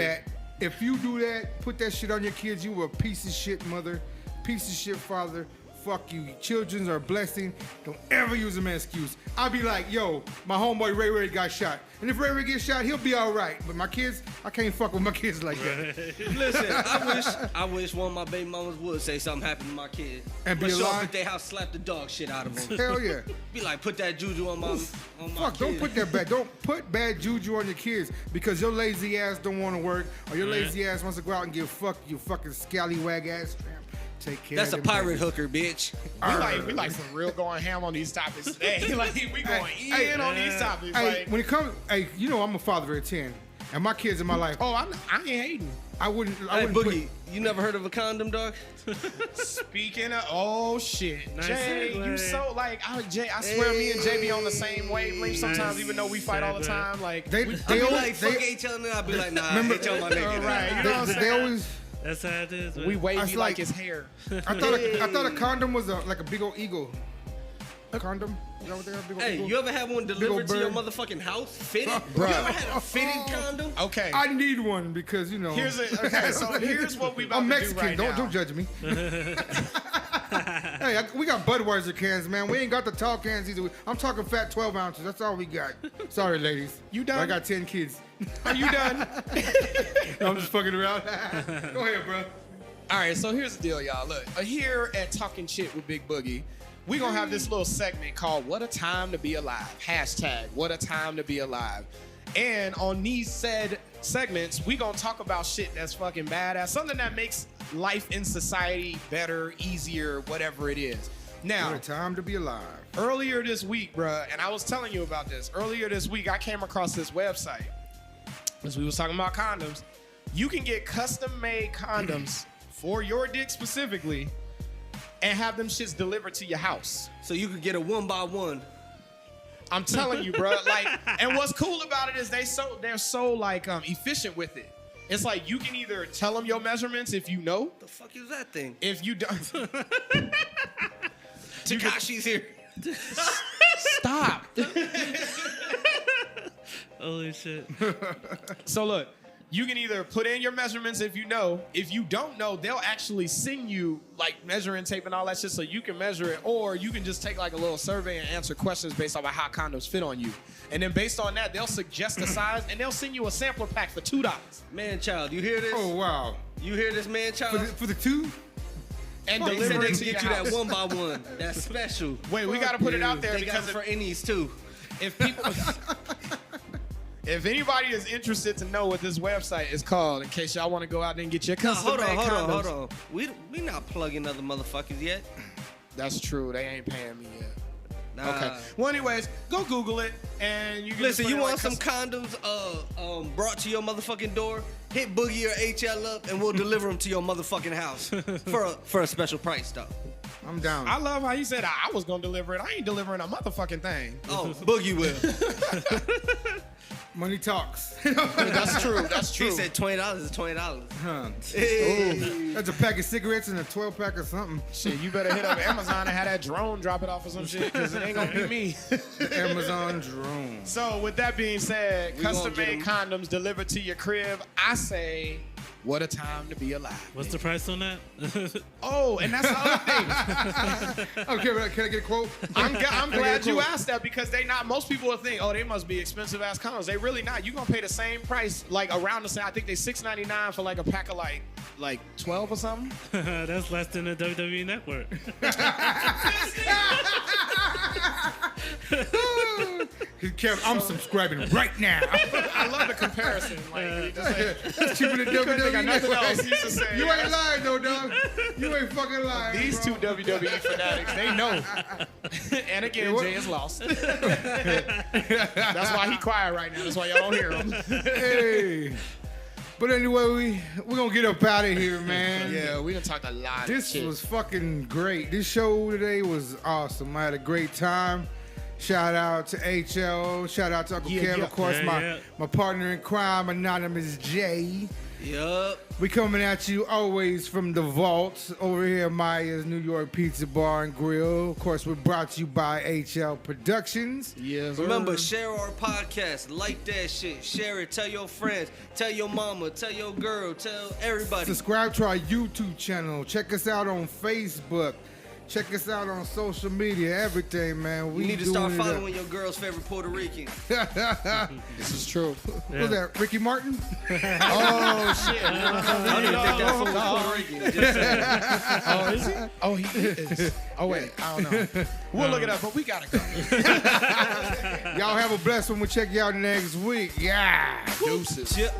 that, put that shit on your kids, you a piece of shit mother, piece of shit father. Fuck you. Children are a blessing. Don't ever use them as excuse. I'll be like, yo, my homeboy Ray Ray got shot. And if Ray Ray gets shot, he'll be all right. But my kids, I can't fuck with my kids like that. Listen, I wish one of my baby mamas would say something happened to my kid. And be But show up alive? at their house, slap the dog shit out of them. Hell yeah. Be like, put that juju on my Fuck, kid. don't put that bad. Don't put bad juju on your kids because your lazy ass don't want to work or your Right. lazy ass wants to go out and get fucked, you fucking scallywag ass tramp. Take care That's a of them pirate babies. hooker, bitch. We like for real going ham on these topics today. Like we going Hey, in on these topics. Hey, like, when it comes, hey, you know I'm a father of 10, and my kids in my life, oh, I ain't hating. I wouldn't Hey, put. Boogie, you never heard of a condom, dog? Speaking of, oh shit, Nice Jay, segue. you so like, Jay, I swear, me and Jay be on the same wavelength sometimes, Nice even though we fight all the segue. time. Like, They I be always, like, fuck they, HL, and I'll be like, nah, Remember- HL my nigga. right, you know what I'm they saying? always. That's how it is. We man. wavy That's like like- his hair. I thought a condom was like a big old eagle. A condom? Is that what they are? Big old Hey, eagle? you ever had one delivered to your bird. motherfucking house? Fitted? Bruh. You ever had a fitted condom? Okay, I need one because you know. so here's what we about I'm to Mexican. do right now. Don't judge me. Hey, we got Budweiser cans, man. We ain't got the tall cans either. I'm talking fat 12 ounces. That's all we got. Sorry, ladies. You done? I got 10 kids. Are you done? No, I'm just fucking around. Go ahead, bro. All right, so here's the deal, y'all. Look, here at Talking Chit with Big Boogie, we gonna have this little segment called "What a Time to Be Alive." Hashtag What a Time to Be Alive. And on these said segments, we gonna talk about shit that's fucking badass, something that makes life in society better, easier, whatever it is. Now, What a time to be alive. earlier this week, bruh, and I was telling you about this. Earlier this week, I came across this website. As we was talking about condoms, you can get custom-made condoms for your dick specifically and have them shits delivered to your house. So you could get a 1x1. I'm telling you, bruh. Like, and what's cool about it is they're so like efficient with it. It's like you can either tell them your measurements if you know, The fuck is that thing? if you don't. Takashi's here. Stop. Holy shit. So look, you can either put in your measurements if you know. If you don't know, they'll actually send you like measuring tape and all that shit so you can measure it. Or you can just take like a little survey and answer questions based on how condoms fit on you. And then based on that, they'll suggest the size and they'll send you a sampler pack for $2. Man child, you hear this? Oh, wow. You hear this, man child? For the two? And They said deliver they it can to your get you that house. 1x1. That's special. Wait, we got to put it out there They got because it for innies too. if people, if anybody is interested to know what this website is called, in case y'all want to go out there and get your custom made condoms. Hold on. We not plugging other motherfuckers yet. That's true. They ain't paying me yet. Nah. Okay. Well, anyways, go Google it, and you can Listen, just you put it want some condoms brought to your motherfucking door? Hit Boogie or HL up, and we'll deliver them to your motherfucking house for a special price, though. I'm down. I love how he said I was gonna deliver it. I ain't delivering a motherfucking thing. Oh, Boogie will. Money talks. That's true. That's true. He said $20 is $20. Huh. Hey. That's a pack of cigarettes and a 12-pack or something. Shit, you better hit up Amazon and have that drone drop it off or some shit, because it ain't gonna be me. Amazon drone. So with that being said, We gonna custom-made get condoms delivered to your crib. I say, what a time to be alive. What's the price on that? Oh, and that's the other thing. Okay, but can I get a quote? I'm glad you asked that, because they not. Most people will think, oh, they must be expensive ass condoms. They really not. You gonna pay the same price, like around the same. I think they $6.99 for like a pack of like 12 or something. That's less than the WWE network. Kev, I'm subscribing right now. I love the comparison. Like, he just like, That's cheaper than couldn't think of WWE. nothing else. He's just saying, You yeah, ain't lying though, dog. You ain't fucking lying. these bro. two WWE fanatics, they know. And again, what- Jay is lost. That's why he quiet right now. That's why y'all don't hear him. Hey. But anyway, we're gonna get up out of here, man. Yeah, we done talked a lot. This of shit. was fucking great. This show today was awesome. I had a great time. Shout out to HL. Shout out to Uncle Yeah, Kev. yeah. Of course, Yeah, my partner in crime, Anonymous J. Yup. We coming at you always from the vault over here at Maya's New York Pizza Bar and Grill. Of course, we're brought to you by HL Productions. Yes, Remember, share our podcast. Like that shit. Share it. Tell your friends. Tell your mama. Tell your girl. Tell everybody. Subscribe to our YouTube channel. Check us out on Facebook. Check us out on social media. Everything, man. We You need to start doing it up. following your girl's favorite Puerto Rican. This is true. Who's that? Ricky Martin? Oh shit! I didn't think that fool was Puerto Rican. Just saying. Oh, is he? Oh, he is. Oh wait, I don't know. We'll look it up, but we gotta go. Y'all have a blessed one. We'll check you out next week. Yeah. Deuces. Chip.